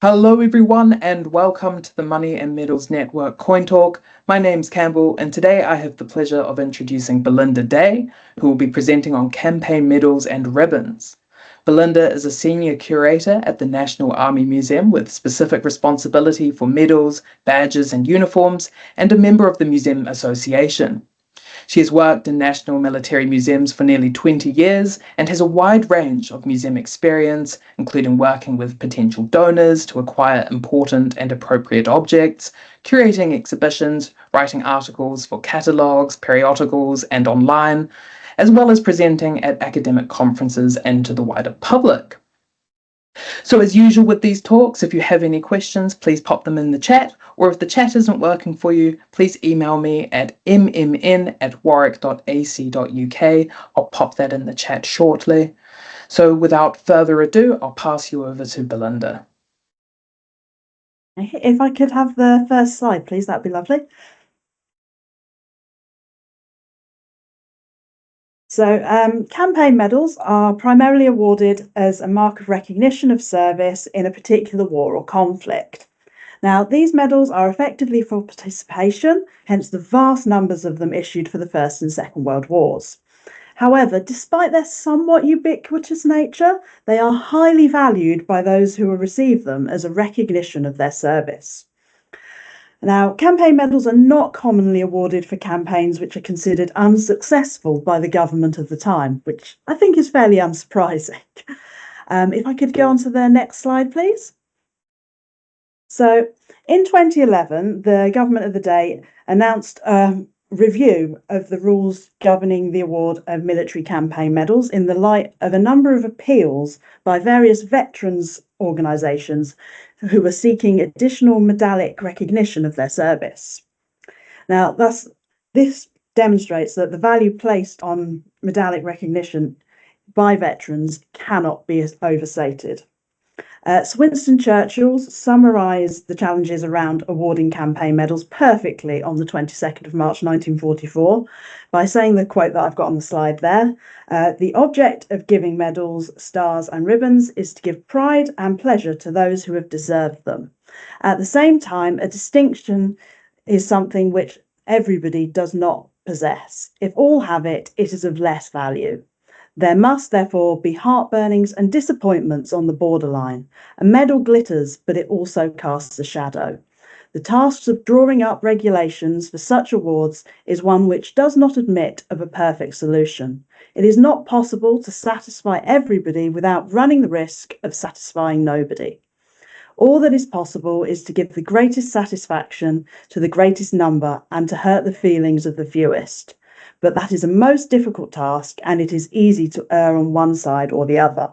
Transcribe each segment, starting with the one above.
Hello, everyone, and welcome to the Money and Medals Network Coin Talk. My name's Campbell, and today I have the pleasure of introducing Belinda Day, who will be presenting on campaign medals and ribbons. Belinda is a senior curator at the National Army Museum with specific responsibility for medals, badges, and uniforms, and a member of the Museum Association. She has worked in national military museums for nearly 20 years and has a wide range of museum experience, including working with potential donors to acquire important and appropriate objects, curating exhibitions, writing articles for catalogues, periodicals, and online, as well as presenting at academic conferences and to the wider public. So as usual with these talks, if you have any questions, please pop them in the chat, or if the chat isn't working for you, please email me at mmn@warwick.ac.uk. I'll pop that in the chat shortly. So without further ado, I'll pass you over to Belinda. If I could have the first slide, please, that'd be lovely. So campaign medals are primarily awarded as a mark of recognition of service in a particular war or conflict. Now, these medals are effectively for participation, hence the vast numbers of them issued for the First and Second World Wars. However, despite their somewhat ubiquitous nature, they are highly valued by those who will receive them as a recognition of their service. Now, campaign medals are not commonly awarded for campaigns which are considered unsuccessful by the government of the time, which I think is fairly unsurprising. If I could go on to the next slide, please. So in 2011, the government of the day announced a review of the rules governing the award of military campaign medals in the light of a number of appeals by various veterans organisations who were seeking additional medallic recognition of their service. Now, this demonstrates that the value placed on medallic recognition by veterans cannot be overstated. Sir Winston Churchill summarised the challenges around awarding campaign medals perfectly on the 22nd of March 1944 by saying the quote that I've got on the slide there. The object of giving medals, stars and ribbons is to give pride and pleasure to those who have deserved them. At the same time, a distinction is something which everybody does not possess. If all have it, it is of less value. There must, therefore, be heartburnings and disappointments on the borderline. A medal glitters, but it also casts a shadow. The task of drawing up regulations for such awards is one which does not admit of a perfect solution. It is not possible to satisfy everybody without running the risk of satisfying nobody. All that is possible is to give the greatest satisfaction to the greatest number and to hurt the feelings of the fewest. But that is a most difficult task, and it is easy to err on one side or the other.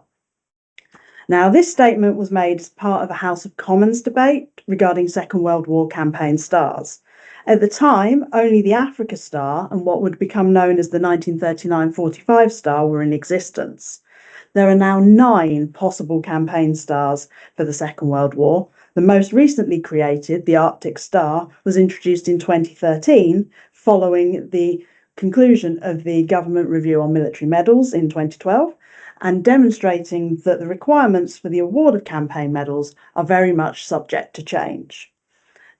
Now, this statement was made as part of a House of Commons debate regarding Second World War campaign stars. At the time, only the Africa Star and what would become known as the 1939-45 star were in existence. There are now 9 possible campaign stars for the Second World War. The most recently created, the Arctic Star, was introduced in 2013 following the conclusion of the government review on military medals in 2012 and demonstrating that the requirements for the award of campaign medals are very much subject to change.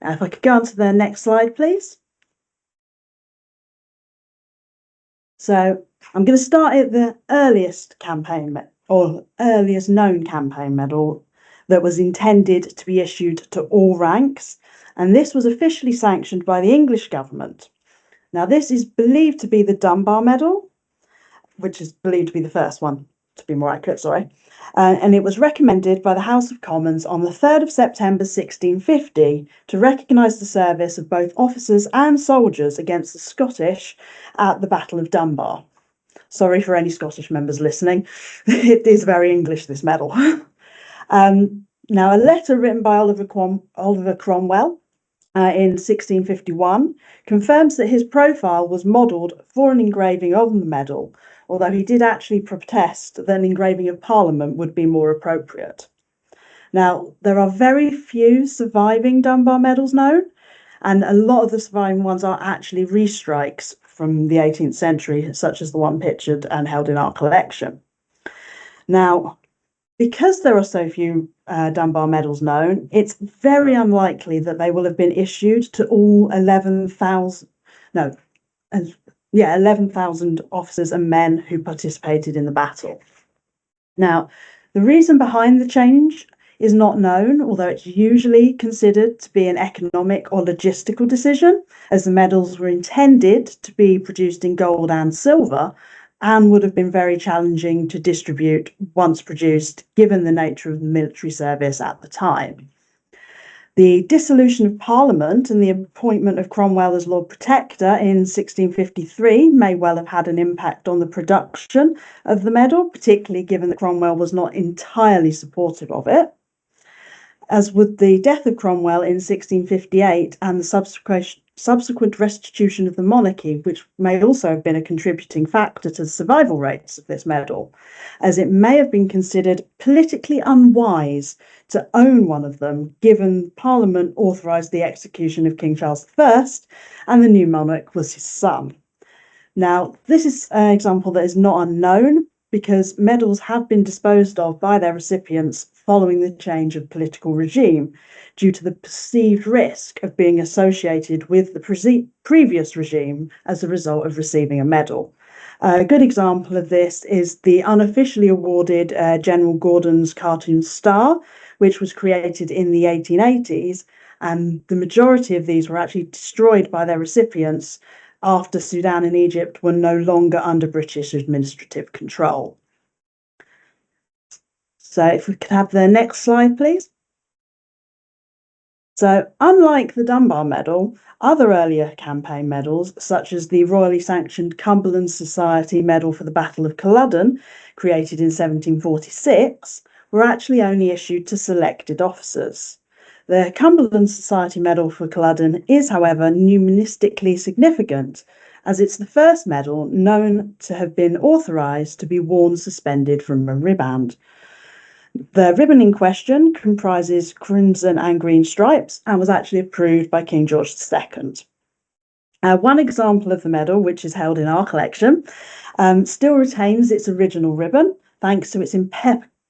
Now, if I could go on to the next slide, please. So I'm going to start at the earliest campaign or earliest known campaign medal that was intended to be issued to all ranks, and this was officially sanctioned by the English government. Now, this is believed to be the Dunbar Medal, which is believed to be the first one, to be more accurate, sorry. And it was recommended by the House of Commons on the 3rd of September 1650 to recognise the service of both officers and soldiers against the Scottish at the Battle of Dunbar. Sorry for any Scottish members listening. It is very English, this medal. Now, a letter written by Oliver Cromwell in 1651 confirms that his profile was modelled for an engraving of the medal, although he did actually protest that an engraving of Parliament would be more appropriate. Now, there are very few surviving Dunbar medals known, and a lot of the surviving ones are actually restrikes from the 18th century, such as the one pictured and held in our collection. Now, Because there are so few Dunbar medals known, it's very unlikely that they will have been issued to all 11,000, no, 11,000 officers and men who participated in the battle. Now, the reason behind the change is not known, although it's usually considered to be an economic or logistical decision, as the medals were intended to be produced in gold and silver, and would have been very challenging to distribute once produced, given the nature of the military service at the time. The dissolution of Parliament and the appointment of Cromwell as Lord Protector in 1653 may well have had an impact on the production of the medal, particularly given that Cromwell was not entirely supportive of it. As with the death of Cromwell in 1658 and the subsequent restitution of the monarchy, which may also have been a contributing factor to the survival rates of this medal, as it may have been considered politically unwise to own one of them, given Parliament authorised the execution of King Charles I and the new monarch was his son. Now, this is an example that is not unknown, because medals have been disposed of by their recipients following the change of political regime due to the perceived risk of being associated with the previous regime as a result of receiving a medal. A good example of this is the unofficially awarded General Gordon's Cartoon Star, which was created in the 1880s, and the majority of these were actually destroyed by their recipients after Sudan and Egypt were no longer under British administrative control. So if we could have the next slide, please. So unlike the Dunbar Medal, other earlier campaign medals, such as the royally sanctioned Cumberland Society Medal for the Battle of Culloden, created in 1746, were actually only issued to selected officers. The Cumberland Society Medal for Culloden is, however, numismatically significant, as it's the first medal known to have been authorised to be worn suspended from a riband. The ribbon in question comprises crimson and green stripes and was actually approved by King George II. One example of the medal, which is held in our collection, still retains its original ribbon, thanks to its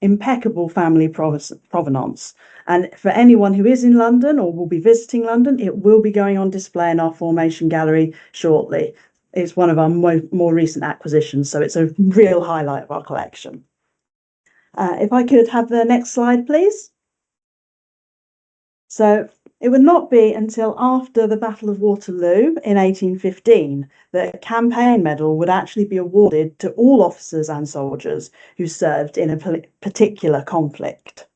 impeccable family provenance. And for anyone who is in London or will be visiting London, it will be going on display in our Formation Gallery shortly. It's one of our more recent acquisitions, so it's a real highlight of our collection. If I could have the next slide, please. So it would not be until after the Battle of Waterloo in 1815 that a campaign medal would actually be awarded to all officers and soldiers who served in a particular conflict.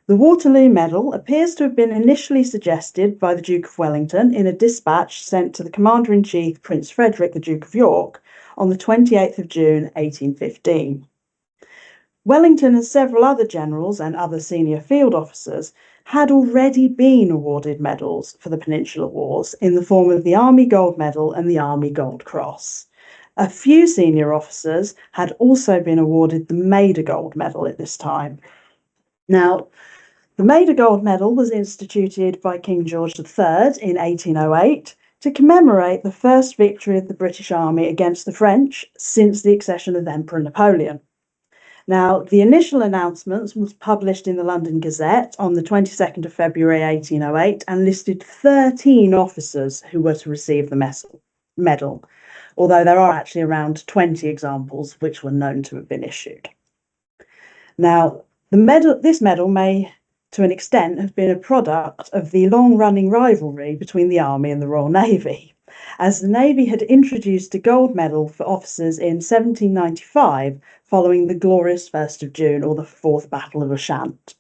The Waterloo Medal appears to have been initially suggested by the Duke of Wellington in a dispatch sent to the Commander-in-Chief, Prince Frederick, the Duke of York, on the 28th of June, 1815. Wellington and several other generals and other senior field officers had already been awarded medals for the Peninsular Wars in the form of the Army Gold Medal and the Army Gold Cross. A few senior officers had also been awarded the Maida Gold Medal at this time. Now, the Maida Gold Medal was instituted by King George III in 1808 to commemorate the first victory of the British Army against the French since the accession of Emperor Napoleon. Now, the initial announcement was published in the London Gazette on the 22nd of February 1808 and listed 13 officers who were to receive the medal, although there are actually around 20 examples which were known to have been issued. Now, this medal may, to an extent, have been a product of the long-running rivalry between the Army and the Royal Navy, as the Navy had introduced a gold medal for officers in 1795 following the glorious 1st of June, or the Fourth Battle of Ushant.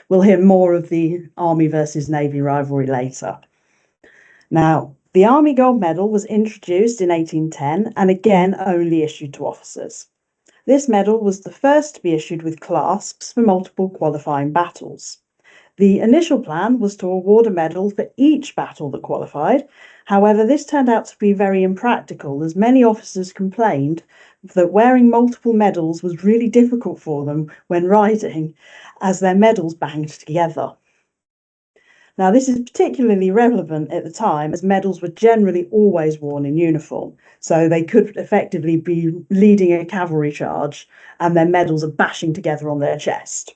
We'll hear more of the Army versus Navy rivalry later. Now, the Army Gold Medal was introduced in 1810 and again only issued to officers. This medal was the first to be issued with clasps for multiple qualifying battles. The initial plan was to award a medal for each battle that qualified. However, this turned out to be very impractical, as many officers complained that wearing multiple medals was really difficult for them when riding, as their medals banged together. Now, this is particularly relevant at the time as medals were generally always worn in uniform, so they could effectively be leading a cavalry charge and their medals are bashing together on their chest.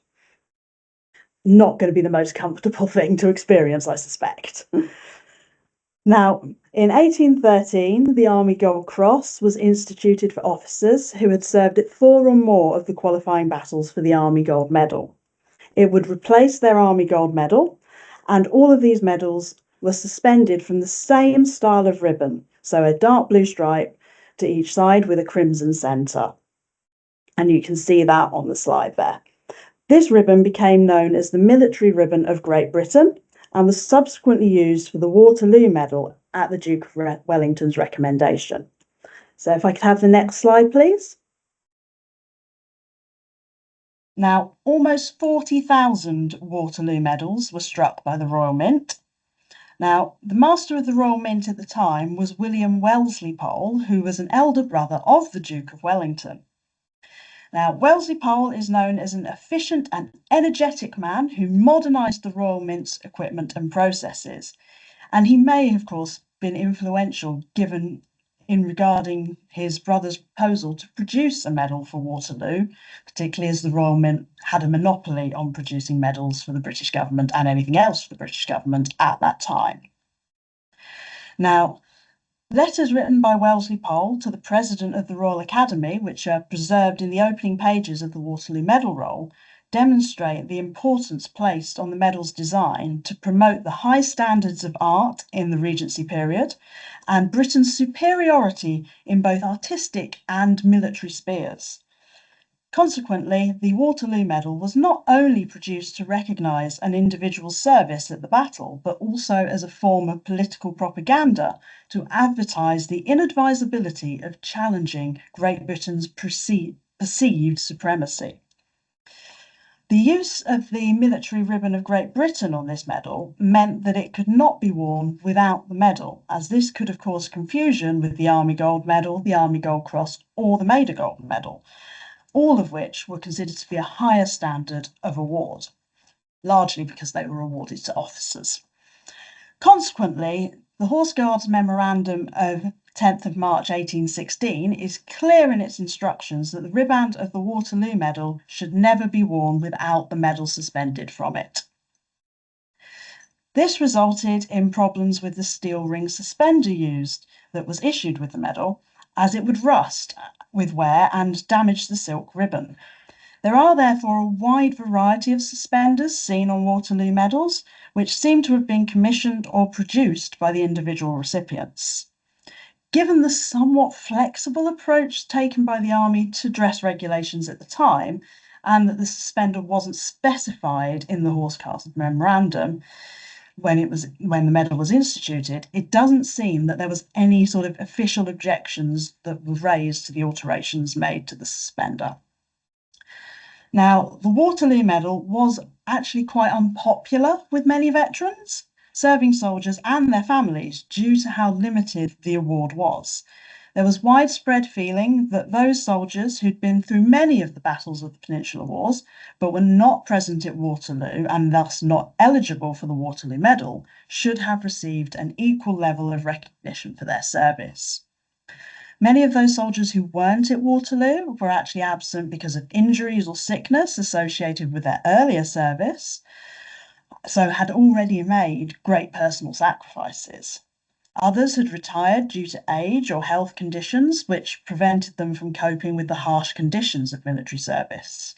Not going to be the most comfortable thing to experience, I suspect. Now, in 1813, the Army Gold Cross was instituted for officers who had served at 4 or more of the qualifying battles for the Army Gold Medal. It would replace their Army Gold Medal, and all of these medals were suspended from the same style of ribbon, so a dark blue stripe to each side with a crimson centre. And you can see that on the slide there. This ribbon became known as the Military Ribbon of Great Britain and was subsequently used for the Waterloo Medal at the Duke of Wellington's recommendation. So if I could have the next slide, please. Now, almost 40,000 Waterloo medals were struck by the Royal Mint. Now, the Master of the Royal Mint at the time was William Wellesley Pole, who was an elder brother of the Duke of Wellington. Now, Wellesley Pole is known as an efficient and energetic man who modernised the Royal Mint's equipment and processes. And he may, of course, been influential given in regarding his brother's proposal to produce a medal for Waterloo, particularly as the Royal Mint had a monopoly on producing medals for the British government and anything else for the British government at that time. Now, letters written by Wellesley Pole to the President of the Royal Academy, which are preserved in the opening pages of the Waterloo Medal Roll, demonstrate the importance placed on the medal's design to promote the high standards of art in the Regency period and Britain's superiority in both artistic and military spheres. Consequently, the Waterloo Medal was not only produced to recognise an individual's service at the battle, but also as a form of political propaganda to advertise the inadvisability of challenging Great Britain's perceived supremacy. The use of the Military Ribbon of Great Britain on this medal meant that it could not be worn without the medal, as this could have caused confusion with the Army Gold Medal, the Army Gold Cross, or the Major Gold Medal, all of which were considered to be a higher standard of award, largely because they were awarded to officers. Consequently, the Horse Guards Memorandum of 10th of March 1816 is clear in its instructions that the riband of the Waterloo Medal should never be worn without the medal suspended from it. This resulted in problems with the steel ring suspender used that was issued with the medal, as it would rust with wear and damage the silk ribbon. There are therefore a wide variety of suspenders seen on Waterloo medals, which seem to have been commissioned or produced by the individual recipients. Given the somewhat flexible approach taken by the Army to dress regulations at the time, and that the suspender wasn't specified in the Horse Guards Memorandum when the medal was instituted, it doesn't seem that there was any sort of official objections that were raised to the alterations made to the suspender. Now, the Waterloo Medal was actually quite unpopular with many veterans, serving soldiers and their families due to how limited the award was. There was widespread feeling that those soldiers who'd been through many of the battles of the Peninsular Wars, but were not present at Waterloo and thus not eligible for the Waterloo Medal, should have received an equal level of recognition for their service. Many of those soldiers who weren't at Waterloo were actually absent because of injuries or sickness associated with their earlier service, so had already made great personal sacrifices. Others had retired due to age or health conditions, which prevented them from coping with the harsh conditions of military service.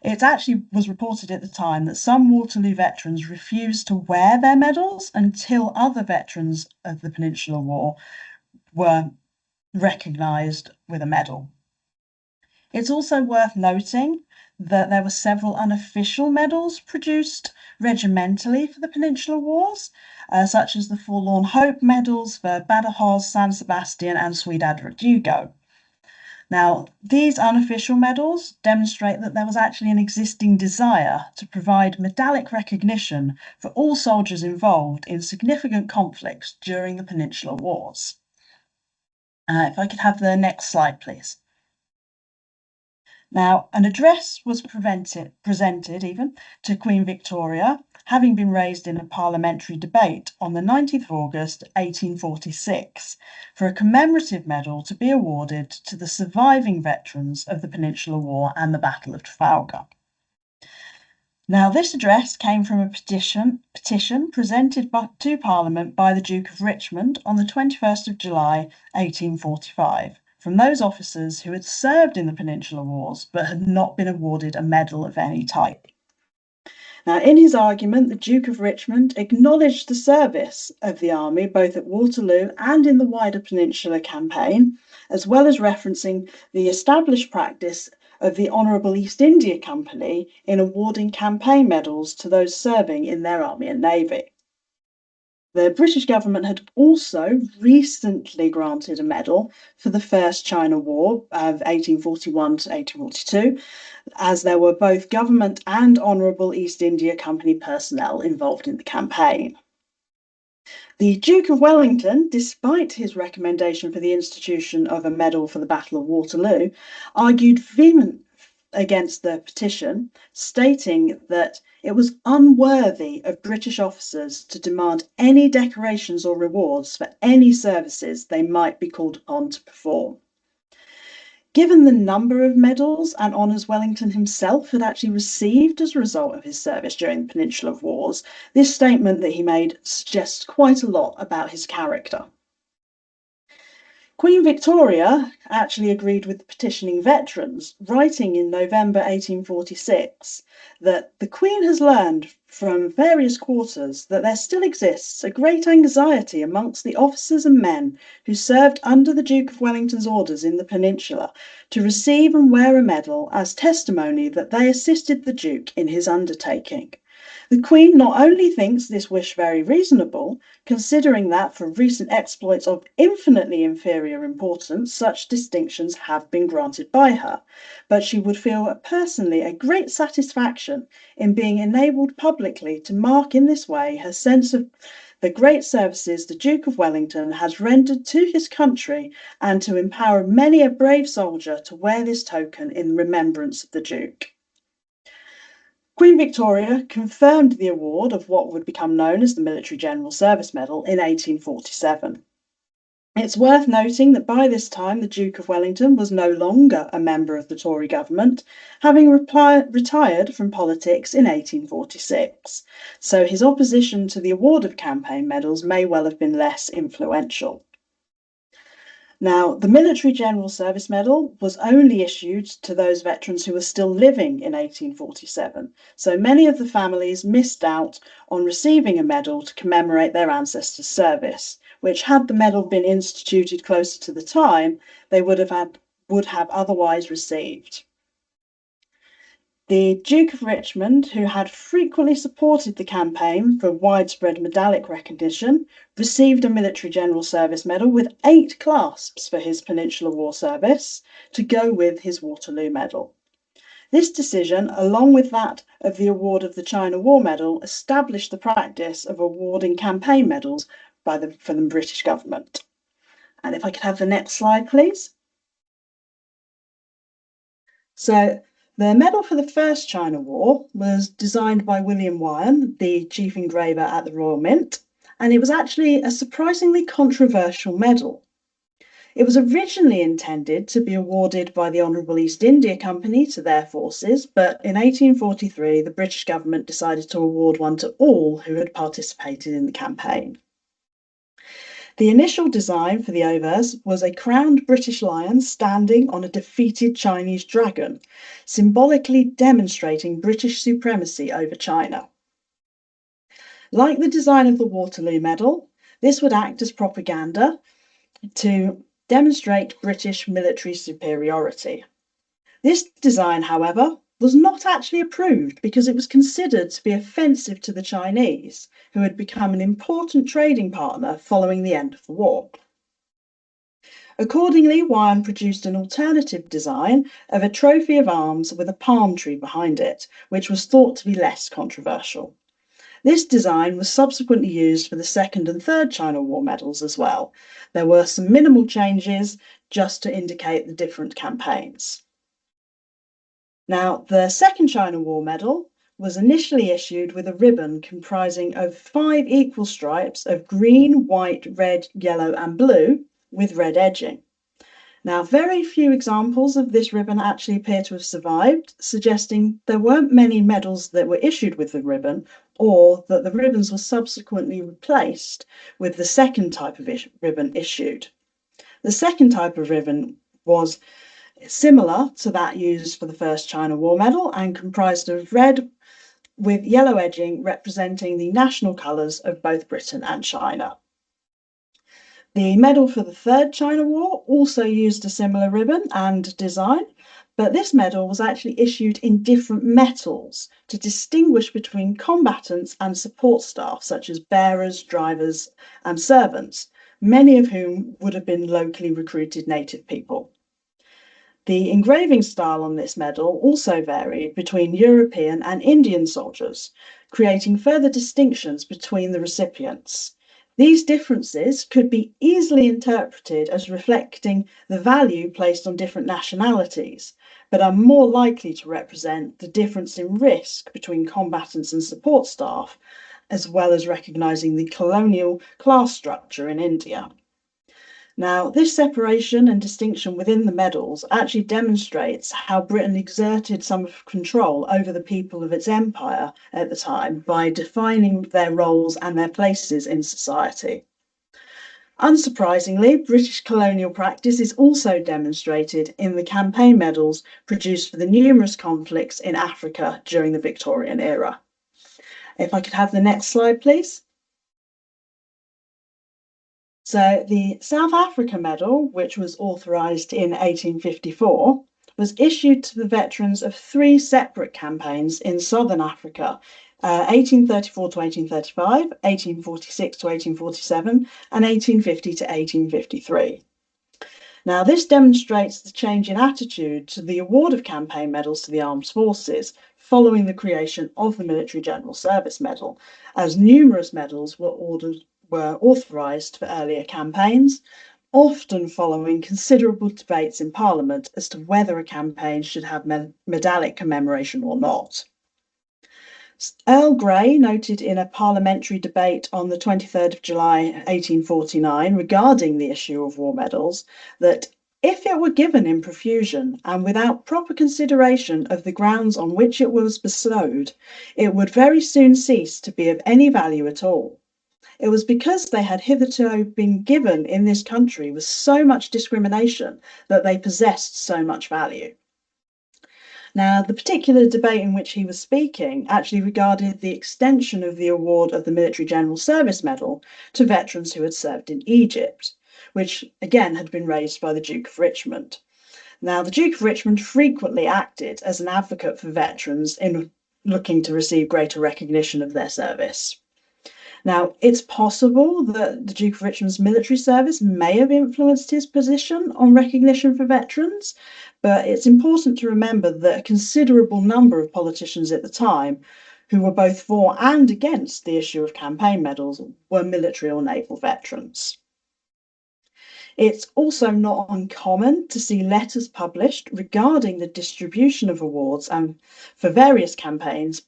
It actually was reported at the time that some Waterloo veterans refused to wear their medals until other veterans of the Peninsular War were recognised with a medal. It's also worth noting that there were several unofficial medals produced regimentally for the Peninsular Wars, such as the Forlorn Hope medals for Badajoz, San Sebastian, and Ciudad Rodrigo. Now, these unofficial medals demonstrate that there was actually an existing desire to provide medallic recognition for all soldiers involved in significant conflicts during the Peninsular Wars. If I could have the next slide, please. Now, an address was presented to Queen Victoria having been raised in a parliamentary debate on the 19th of August 1846 for a commemorative medal to be awarded to the surviving veterans of the Peninsular War and the Battle of Trafalgar. Now, this address came from a petition presented to Parliament by the Duke of Richmond on the 21st of July 1845 from those officers who had served in the Peninsular Wars but had not been awarded a medal of any type. Now, in his argument, the Duke of Richmond acknowledged the service of the army both at Waterloo and in the wider Peninsular campaign, as well as referencing the established practice of the Honourable East India Company in awarding campaign medals to those serving in their army and navy. The British government had also recently granted a medal for the First China War of 1841 to 1842, as there were both government and Honourable East India Company personnel involved in the campaign. The Duke of Wellington, despite his recommendation for the institution of a medal for the Battle of Waterloo, argued vehemently against the petition, stating that it was unworthy of British officers to demand any decorations or rewards for any services they might be called upon to perform. Given the number of medals and honours Wellington himself had actually received as a result of his service during the Peninsular Wars, this statement that he made suggests quite a lot about his character. Queen Victoria actually agreed with the petitioning veterans, writing in November 1846 that the Queen has learned from various quarters that there still exists a great anxiety amongst the officers and men who served under the Duke of Wellington's orders in the Peninsula to receive and wear a medal as testimony that they assisted the Duke in his undertaking. The Queen not only thinks this wish very reasonable, considering that for recent exploits of infinitely inferior importance, such distinctions have been granted by her, but she would feel personally a great satisfaction in being enabled publicly to mark in this way her sense of the great services the Duke of Wellington has rendered to his country, and to empower many a brave soldier to wear this token in remembrance of the Duke. Queen Victoria confirmed the award of what would become known as the Military General Service Medal in 1847. It's worth noting that by this time the Duke of Wellington was no longer a member of the Tory government, having retired from politics in 1846, so his opposition to the award of campaign medals may well have been less influential. Now, the Military General Service Medal was only issued to those veterans who were still living in 1847, so many of the families missed out on receiving a medal to commemorate their ancestors' service, which, had the medal been instituted closer to the time, they would have otherwise received. The Duke of Richmond, who had frequently supported the campaign for widespread medallic recognition, received a Military General Service Medal with 8 clasps for his Peninsular War service to go with his Waterloo Medal. This decision, along with that of the award of the China War Medal, established the practice of awarding campaign medals from the British government. And if I could have the next slide, please. So, the medal for the First China War was designed by William Wyon, the chief engraver at the Royal Mint, and it was actually a surprisingly controversial medal. It was originally intended to be awarded by the Honourable East India Company to their forces, but in 1843 the British government decided to award one to all who had participated in the campaign. The initial design for the obverse was a crowned British lion standing on a defeated Chinese dragon, symbolically demonstrating British supremacy over China. Like the design of the Waterloo Medal, this would act as propaganda to demonstrate British military superiority. This design, however, was not actually approved because it was considered to be offensive to the Chinese, who had become an important trading partner following the end of the war. Accordingly, Wyon produced an alternative design of a trophy of arms with a palm tree behind it, which was thought to be less controversial. This design was subsequently used for the Second and Third China War medals as well. There were some minimal changes just to indicate the different campaigns. Now, the Second China War Medal was initially issued with a ribbon comprising of 5 equal stripes of green, white, red, yellow, and blue with red edging. Now, very few examples of this ribbon actually appear to have survived, suggesting there weren't many medals that were issued with the ribbon, or that the ribbons were subsequently replaced with the second type of ribbon issued. The second type of ribbon was similar to that used for the first China War medal and comprised of red with yellow edging representing the national colours of both Britain and China. The medal for the Third China War also used a similar ribbon and design, but this medal was actually issued in different metals to distinguish between combatants and support staff, such as bearers, drivers, and servants, many of whom would have been locally recruited native people. The engraving style on this medal also varied between European and Indian soldiers, creating further distinctions between the recipients. These differences could be easily interpreted as reflecting the value placed on different nationalities, but are more likely to represent the difference in risk between combatants and support staff, as well as recognising the colonial class structure in India. Now, this separation and distinction within the medals actually demonstrates how Britain exerted some control over the people of its empire at the time by defining their roles and their places in society. Unsurprisingly, British colonial practice is also demonstrated in the campaign medals produced for the numerous conflicts in Africa during the Victorian era. If I could have the next slide, please. So the South Africa Medal, which was authorised in 1854, was issued to the veterans of 3 separate campaigns in southern Africa, 1834 to 1835, 1846 to 1847, and 1850 to 1853. Now, this demonstrates the change in attitude to the award of campaign medals to the armed forces following the creation of the Military General Service Medal, as numerous medals were authorised for earlier campaigns, often following considerable debates in Parliament as to whether a campaign should have medallic commemoration or not. Earl Grey noted in a parliamentary debate on the 23rd of July 1849 regarding the issue of war medals that if it were given in profusion and without proper consideration of the grounds on which it was bestowed, it would very soon cease to be of any value at all. It was because they had hitherto been given in this country with so much discrimination that they possessed so much value. Now, the particular debate in which he was speaking actually regarded the extension of the award of the Military General Service Medal to veterans who had served in Egypt, which again had been raised by the Duke of Richmond. Now, the Duke of Richmond frequently acted as an advocate for veterans in looking to receive greater recognition of their service. Now, it's possible that the Duke of Richmond's military service may have influenced his position on recognition for veterans, but it's important to remember that a considerable number of politicians at the time who were both for and against the issue of campaign medals were military or naval veterans. It's also not uncommon to see letters published regarding the distribution of awards and for various campaigns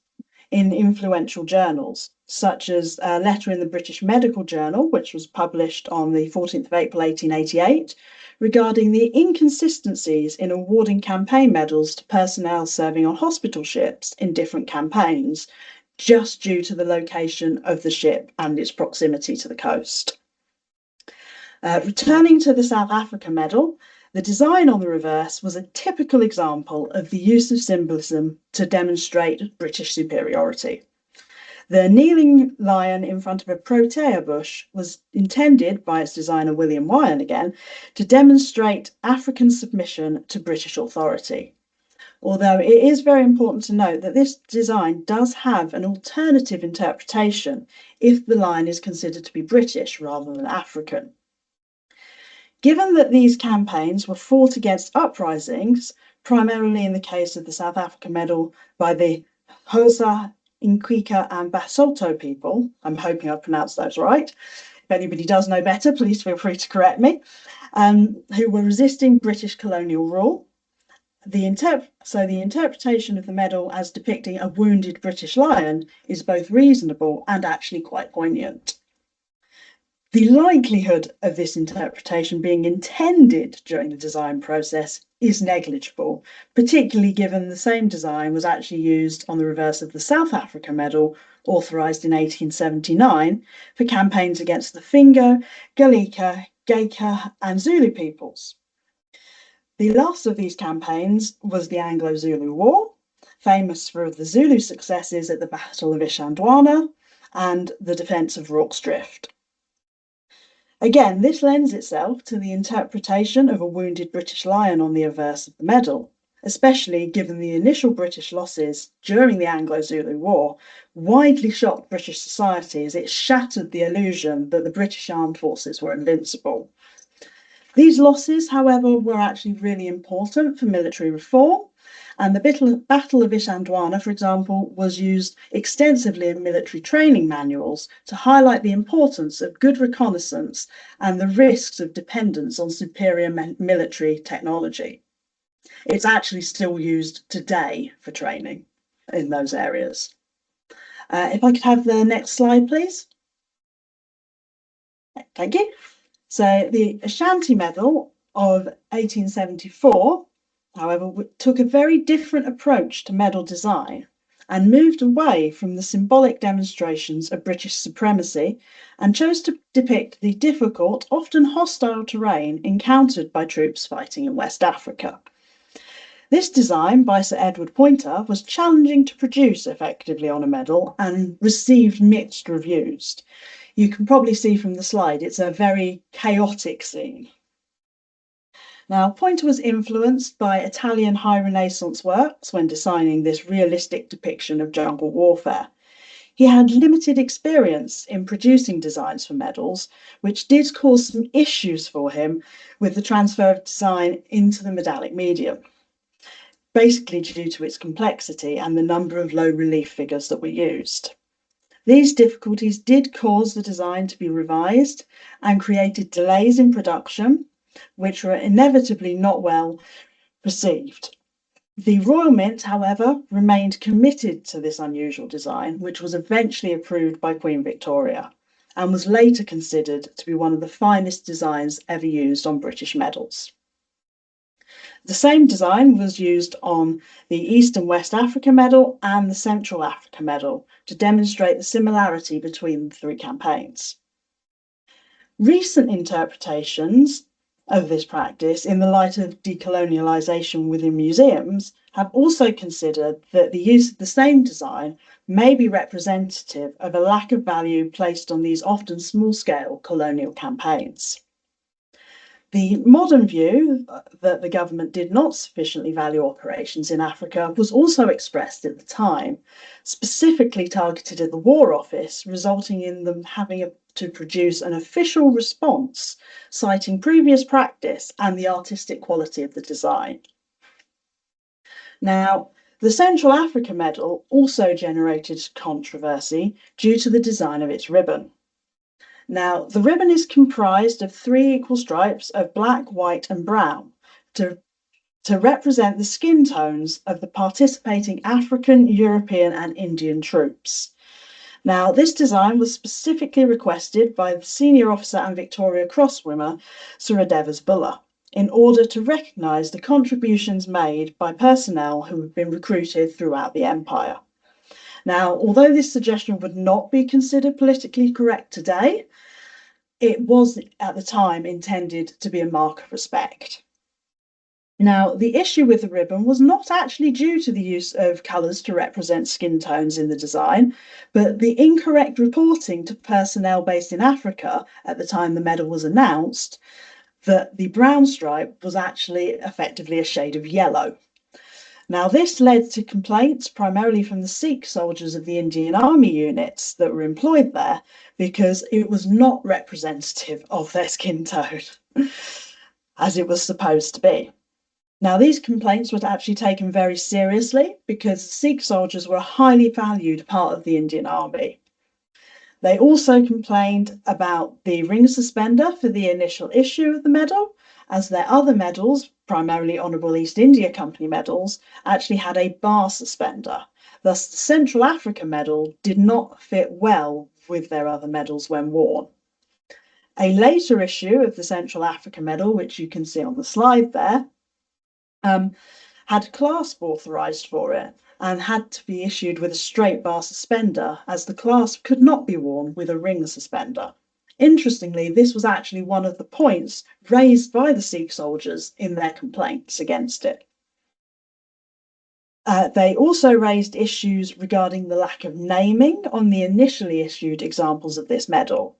in influential journals, such as a letter in the British Medical Journal, which was published on the 14th of April 1888, regarding the inconsistencies in awarding campaign medals to personnel serving on hospital ships in different campaigns, just due to the location of the ship and its proximity to the coast. Returning to the South Africa medal, the design on the reverse was a typical example of the use of symbolism to demonstrate British superiority. The kneeling lion in front of a protea bush was intended by its designer William Wyon again to demonstrate African submission to British authority. Although it is very important to note that this design does have an alternative interpretation if the lion is considered to be British rather than African. Given that these campaigns were fought against uprisings, primarily in the case of the South Africa medal by the Xhosa, Inkwika and Basotho people, I'm hoping I pronounced those right. If anybody does know better, please feel free to correct me, who were resisting British colonial rule. The interpretation of the medal as depicting a wounded British lion is both reasonable and actually quite poignant. The likelihood of this interpretation being intended during the design process is negligible, particularly given the same design was actually used on the reverse of the South Africa medal, authorised in 1879, for campaigns against the Fingo, Galika, Gaika, and Zulu peoples. The last of these campaigns was the Anglo-Zulu War, famous for the Zulu successes at the Battle of Isandlwana and the defence of Rorke's Drift. Again, this lends itself to the interpretation of a wounded British lion on the obverse of the medal, especially given the initial British losses during the Anglo-Zulu War widely shocked British society as it shattered the illusion that the British armed forces were invincible. These losses, however, were actually really important for military reform, and the Battle of Isandlwana, for example, was used extensively in military training manuals to highlight the importance of good reconnaissance and the risks of dependence on superior military technology. It's actually still used today for training in those areas. If I could have the next slide, please. Thank you. So the Ashanti Medal of 1874, however, took a very different approach to medal design and moved away from the symbolic demonstrations of British supremacy and chose to depict the difficult, often hostile terrain encountered by troops fighting in West Africa. This design by Sir Edward Poynter was challenging to produce effectively on a medal and received mixed reviews. You can probably see from the slide, it's a very chaotic scene. Now, Poynter was influenced by Italian High Renaissance works when designing this realistic depiction of jungle warfare. He had limited experience in producing designs for medals, which did cause some issues for him with the transfer of design into the medallic medium, basically due to its complexity and the number of low relief figures that were used. These difficulties did cause the design to be revised and created delays in production, which were inevitably not well received. The Royal Mint, however, remained committed to this unusual design, which was eventually approved by Queen Victoria and was later considered to be one of the finest designs ever used on British medals. The same design was used on the East and West Africa medal and the Central Africa medal to demonstrate the similarity between the three campaigns. Recent interpretations of this practice in the light of decolonialisation within museums have also considered that the use of the same design may be representative of a lack of value placed on these often small-scale colonial campaigns. The modern view that the government did not sufficiently value operations in Africa was also expressed at the time, specifically targeted at the War Office, resulting in them having to produce an official response citing previous practice and the artistic quality of the design. Now, the Central Africa Medal also generated controversy due to the design of its ribbon. Now, the ribbon is comprised of 3 equal stripes of black, white, and brown to represent the skin tones of the participating African, European, and Indian troops. Now, this design was specifically requested by the senior officer and Victoria Cross winner, Sir Adevas Buller, in order to recognise the contributions made by personnel who had been recruited throughout the empire. Now, although this suggestion would not be considered politically correct today, it was at the time intended to be a mark of respect. Now, the issue with the ribbon was not actually due to the use of colours to represent skin tones in the design, but the incorrect reporting to personnel based in Africa at the time the medal was announced that the brown stripe was actually effectively a shade of yellow. Now, this led to complaints primarily from the Sikh soldiers of the Indian Army units that were employed there because it was not representative of their skin tone, as it was supposed to be. Now, these complaints were actually taken very seriously because Sikh soldiers were a highly valued part of the Indian Army. They also complained about the ring suspender for the initial issue of the medal, as their other medals primarily Honourable East India Company medals, actually had a bar suspender. Thus, the Central Africa medal did not fit well with their other medals when worn. A later issue of the Central Africa medal, which you can see on the slide there, had clasp authorised for it and had to be issued with a straight bar suspender, as the clasp could not be worn with a ring suspender. Interestingly, this was actually one of the points raised by the Sikh soldiers in their complaints against it. They also raised issues regarding the lack of naming on the initially issued examples of this medal.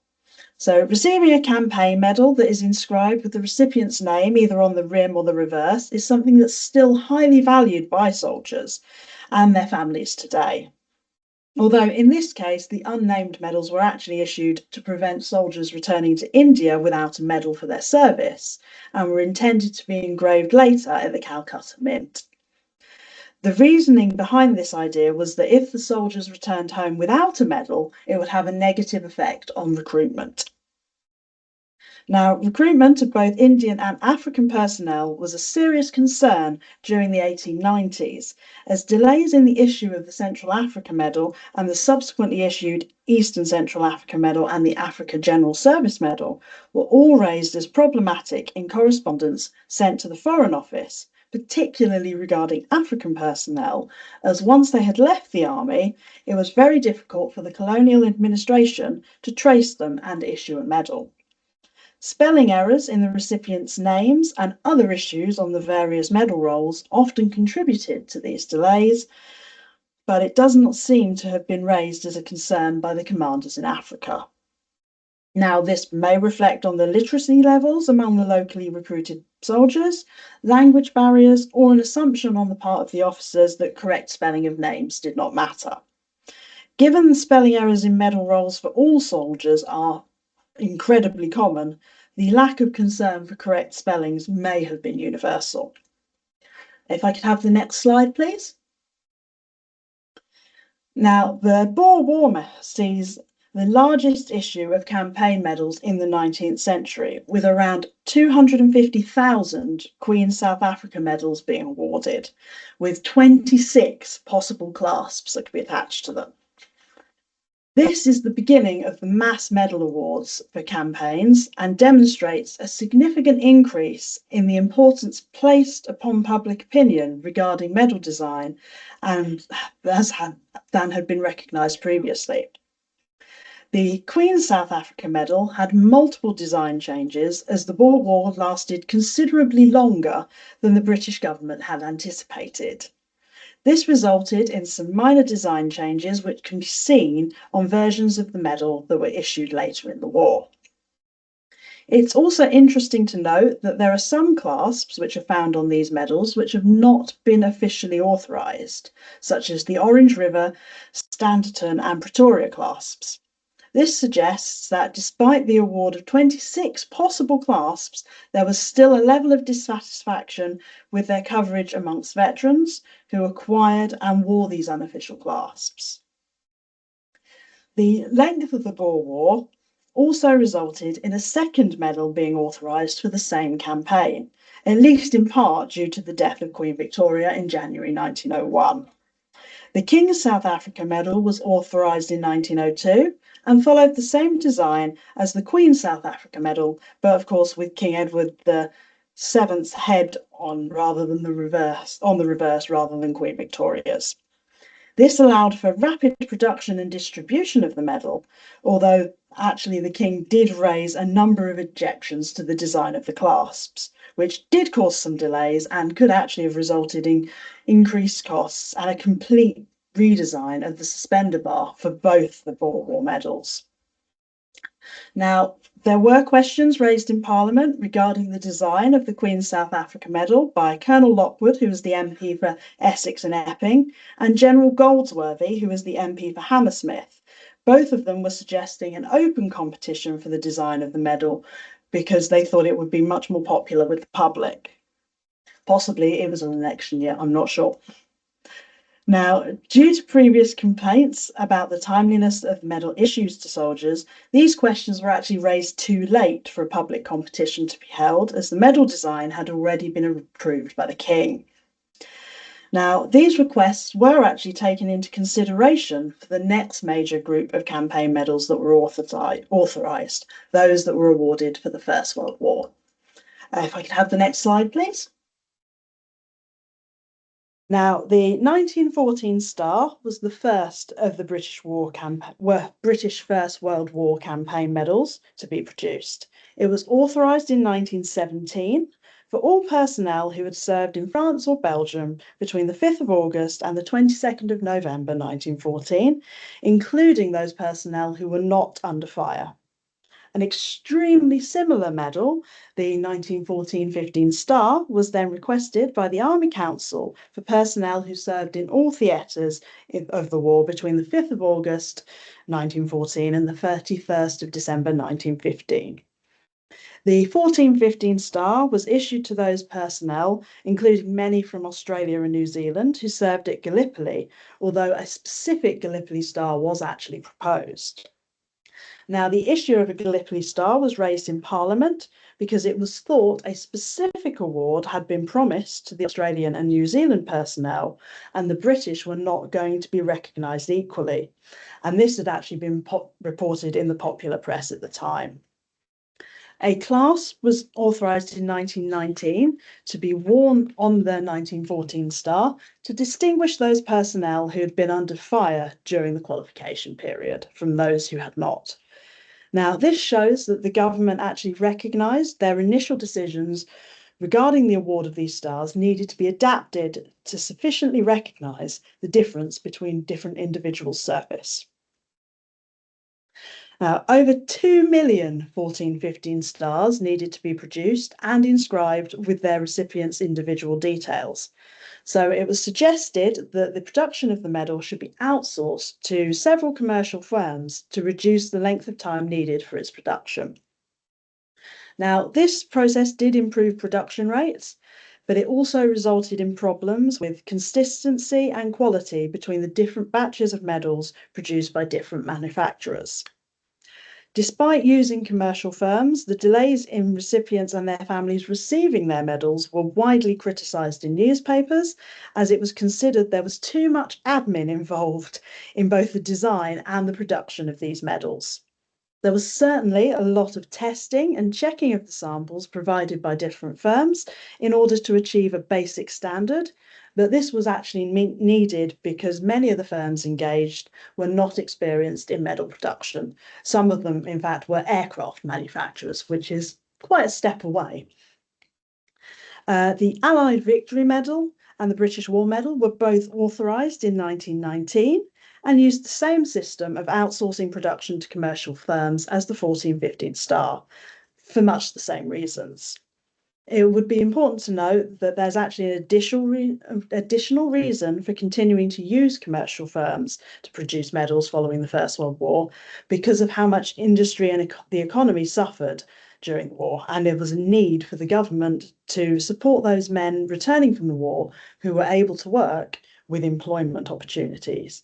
So receiving a campaign medal that is inscribed with the recipient's name either on the rim or the reverse is something that's still highly valued by soldiers and their families today. Although in this case, the unnamed medals were actually issued to prevent soldiers returning to India without a medal for their service and were intended to be engraved later at the Calcutta Mint. The reasoning behind this idea was that if the soldiers returned home without a medal, it would have a negative effect on recruitment. Now, recruitment of both Indian and African personnel was a serious concern during the 1890s, as delays in the issue of the Central Africa Medal and the subsequently issued Eastern Central Africa Medal and the Africa General Service Medal were all raised as problematic in correspondence sent to the Foreign Office, particularly regarding African personnel, as once they had left the army, it was very difficult for the colonial administration to trace them and issue a medal. Spelling errors in the recipients' names and other issues on the various medal rolls often contributed to these delays, but it does not seem to have been raised as a concern by the commanders in Africa. Now, this may reflect on the literacy levels among the locally recruited soldiers, language barriers, or an assumption on the part of the officers that correct spelling of names did not matter. Given the spelling errors in medal rolls for all soldiers are incredibly common, the lack of concern for correct spellings may have been universal. If I could have the next slide, please. Now, the Boer War sees the largest issue of campaign medals in the 19th century, with around 250,000 Queen South Africa medals being awarded, with 26 possible clasps that could be attached to them. This is the beginning of the mass medal awards for campaigns and demonstrates a significant increase in the importance placed upon public opinion regarding medal design than had been recognised previously. The Queen South Africa medal had multiple design changes as the Boer War lasted considerably longer than the British government had anticipated. This resulted in some minor design changes which can be seen on versions of the medal that were issued later in the war. It's also interesting to note that there are some clasps which are found on these medals which have not been officially authorised, such as the Orange River, Standerton and Pretoria clasps. This suggests that despite the award of 26 possible clasps, there was still a level of dissatisfaction with their coverage amongst veterans who acquired and wore these unofficial clasps. The length of the Boer War also resulted in a second medal being authorised for the same campaign, at least in part due to the death of Queen Victoria in January 1901. The King's South Africa medal was authorised in 1902 and followed the same design as the Queen's South Africa medal, but of course with King Edward VII's head on the reverse rather than Queen Victoria's. This allowed for rapid production and distribution of the medal, although actually the King did raise a number of objections to the design of the clasps, which did cause some delays and could actually have resulted in increased costs and a complete redesign of the suspender bar for both the Boer War medals. Now, there were questions raised in Parliament regarding the design of the Queen's South Africa medal by Colonel Lockwood, who was the MP for Essex and Epping, and General Goldsworthy, who was the MP for Hammersmith. Both of them were suggesting an open competition for the design of the medal because they thought it would be much more popular with the public. Possibly it was an election year, I'm not sure. Now, due to previous complaints about the timeliness of medal issues to soldiers, these questions were actually raised too late for a public competition to be held, as the medal design had already been approved by the King. Now, these requests were actually taken into consideration for the next major group of campaign medals that were authorised, those that were awarded for the First World War. If I could have the next slide, please. Now, the 1914 Star was the first of the British First World War campaign medals to be produced. It was authorised in 1917 for all personnel who had served in France or Belgium between the 5th of August and the 22nd of November 1914, including those personnel who were not under fire. An extremely similar medal, the 1914-15 Star, was then requested by the Army Council for personnel who served in all theatres of the war between the 5th of August 1914 and the 31st of December 1915. The 14-15 Star was issued to those personnel, including many from Australia and New Zealand, who served at Gallipoli, although a specific Gallipoli Star was actually proposed. Now, the issue of a Gallipoli Star was raised in Parliament because it was thought a specific award had been promised to the Australian and New Zealand personnel, and the British were not going to be recognised equally. And this had actually been reported in the popular press at the time. A class was authorised in 1919 to be worn on the 1914 Star to distinguish those personnel who had been under fire during the qualification period from those who had not. Now, this shows that the government actually recognised their initial decisions regarding the award of these stars needed to be adapted to sufficiently recognise the difference between different individuals' service. Now, over 2 million 14-15 stars needed to be produced and inscribed with their recipients' individual details. So it was suggested that the production of the medal should be outsourced to several commercial firms to reduce the length of time needed for its production. Now, this process did improve production rates, but it also resulted in problems with consistency and quality between the different batches of medals produced by different manufacturers. Despite using commercial firms, the delays in recipients and their families receiving their medals were widely criticised in newspapers, as it was considered there was too much admin involved in both the design and the production of these medals. There was certainly a lot of testing and checking of the samples provided by different firms in order to achieve a basic standard, but this was actually needed because many of the firms engaged were not experienced in medal production. Some of them, in fact, were aircraft manufacturers, which is quite a step away. The Allied Victory Medal and the British War Medal were both authorised in 1919 and used the same system of outsourcing production to commercial firms as the 14-15 Star, for much the same reasons. It would be important to note that there's actually an additional reason for continuing to use commercial firms to produce medals following the First World War, because of how much industry and the economy suffered during the war, and there was a need for the government to support those men returning from the war who were able to work with employment opportunities.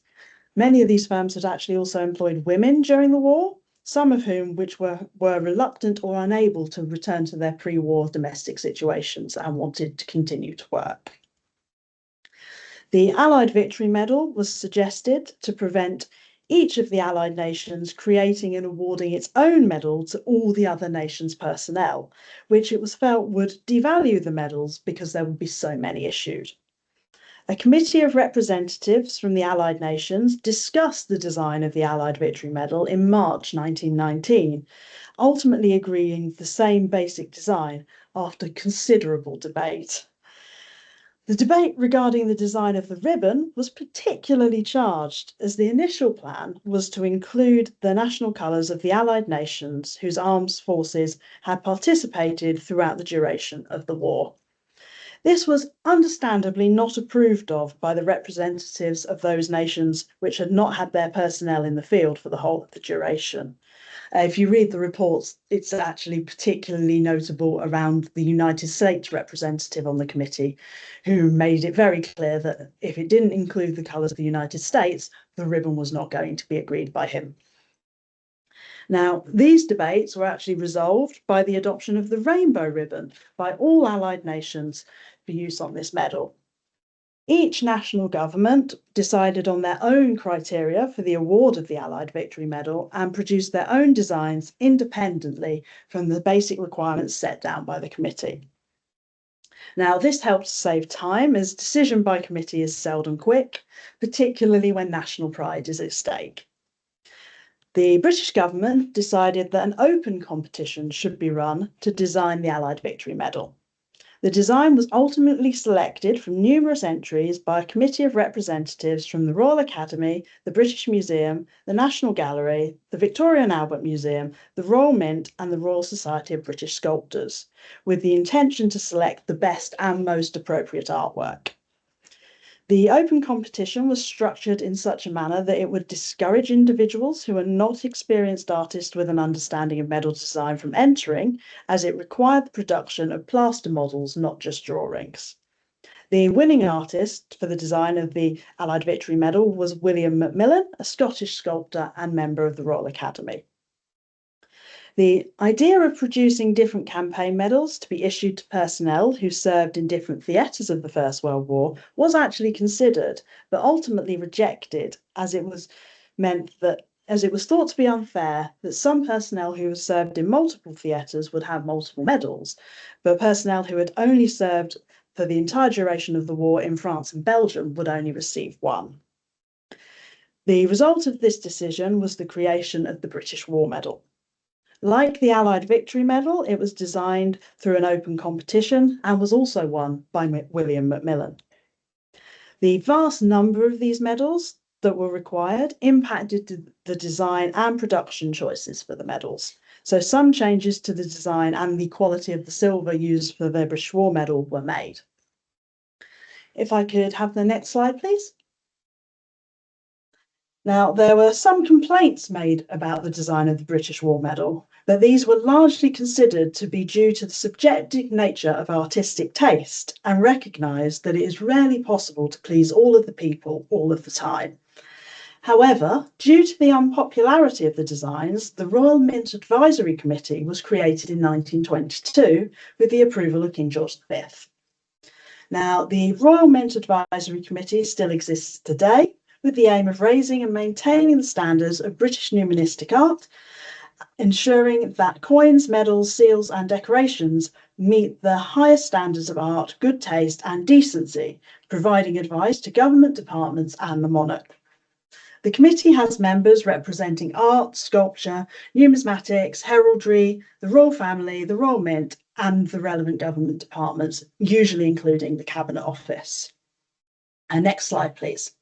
Many of these firms had actually also employed women during the war, some of whom were reluctant or unable to return to their pre-war domestic situations and wanted to continue to work. The Allied Victory Medal was suggested to prevent each of the Allied nations creating and awarding its own medal to all the other nations' personnel, which it was felt would devalue the medals because there would be so many issued. A committee of representatives from the Allied nations discussed the design of the Allied Victory Medal in March 1919, ultimately agreeing the same basic design after considerable debate. The debate regarding the design of the ribbon was particularly charged, as the initial plan was to include the national colours of the Allied nations whose armed forces had participated throughout the duration of the war. This was understandably not approved of by the representatives of those nations which had not had their personnel in the field for the whole of the duration. If you read the reports, it's actually particularly notable around the United States representative on the committee, who made it very clear that if it didn't include the colours of the United States, the ribbon was not going to be agreed by him. Now, these debates were actually resolved by the adoption of the rainbow ribbon by all allied nations for use on this medal. Each national government decided on their own criteria for the award of the Allied Victory Medal and produced their own designs independently from the basic requirements set down by the committee. Now, this helps save time as decision by committee is seldom quick, particularly when national pride is at stake. The British government decided that an open competition should be run to design the Allied Victory Medal. The design was ultimately selected from numerous entries by a committee of representatives from the Royal Academy, the British Museum, the National Gallery, the Victoria and Albert Museum, the Royal Mint, and the Royal Society of British Sculptors, with the intention to select the best and most appropriate artwork. The open competition was structured in such a manner that it would discourage individuals who are not experienced artists with an understanding of medal design from entering, as it required the production of plaster models, not just drawings. The winning artist for the design of the Allied Victory Medal was William Macmillan, a Scottish sculptor and member of the Royal Academy. The idea of producing different campaign medals to be issued to personnel who served in different theatres of the First World War was actually considered, but ultimately rejected, as it was thought to be unfair that some personnel who served in multiple theatres would have multiple medals, but personnel who had only served for the entire duration of the war in France and Belgium would only receive one. The result of this decision was the creation of the British War Medal. Like the Allied Victory Medal, it was designed through an open competition and was also won by William Macmillan. The vast number of these medals that were required impacted the design and production choices for the medals. So some changes to the design and the quality of the silver used for the British War Medal were made. If I could have the next slide, please. Now, there were some complaints made about the design of the British War Medal, but these were largely considered to be due to the subjective nature of artistic taste and recognised that it is rarely possible to please all of the people all of the time. However, due to the unpopularity of the designs, the Royal Mint Advisory Committee was created in 1922 with the approval of King George V. Now, the Royal Mint Advisory Committee still exists today, with the aim of raising and maintaining the standards of British numismatic art, ensuring that coins, medals, seals, and decorations meet the highest standards of art, good taste, and decency, providing advice to government departments and the monarch. The committee has members representing art, sculpture, numismatics, heraldry, the royal family, the Royal Mint, and the relevant government departments, usually including the Cabinet Office. Next slide, please.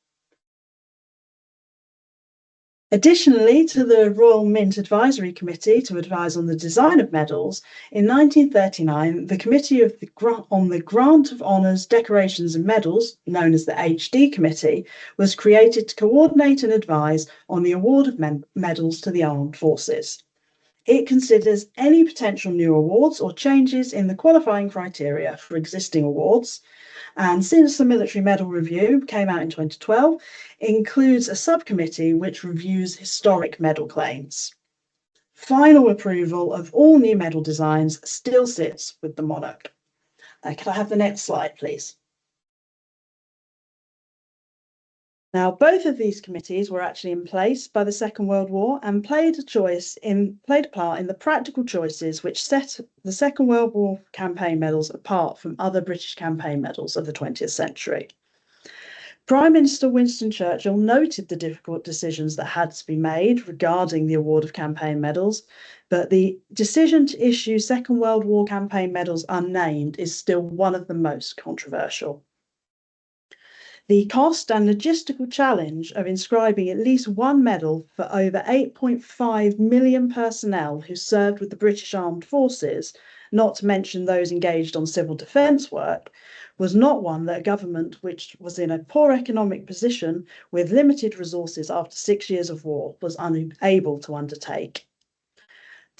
Additionally to the Royal Mint Advisory Committee to advise on the design of medals, in 1939, the Committee on the Grant of Honours, Decorations and Medals, known as the HD Committee, was created to coordinate and advise on the award of medals to the armed forces. It considers any potential new awards or changes in the qualifying criteria for existing awards. And since the Military Medal Review came out in 2012, it includes a subcommittee which reviews historic medal claims. Final approval of all new medal designs still sits with the monarch. Could I have the next slide, please? Now, both of these committees were actually in place by the Second World War and played a part in the practical choices which set the Second World War campaign medals apart from other British campaign medals of the 20th century. Prime Minister Winston Churchill noted the difficult decisions that had to be made regarding the award of campaign medals, but the decision to issue Second World War campaign medals unnamed is still one of the most controversial. The cost and logistical challenge of inscribing at least one medal for over 8.5 million personnel who served with the British Armed Forces, not to mention those engaged on civil defence work, was not one that a government which was in a poor economic position with limited resources after 6 years of war was unable to undertake.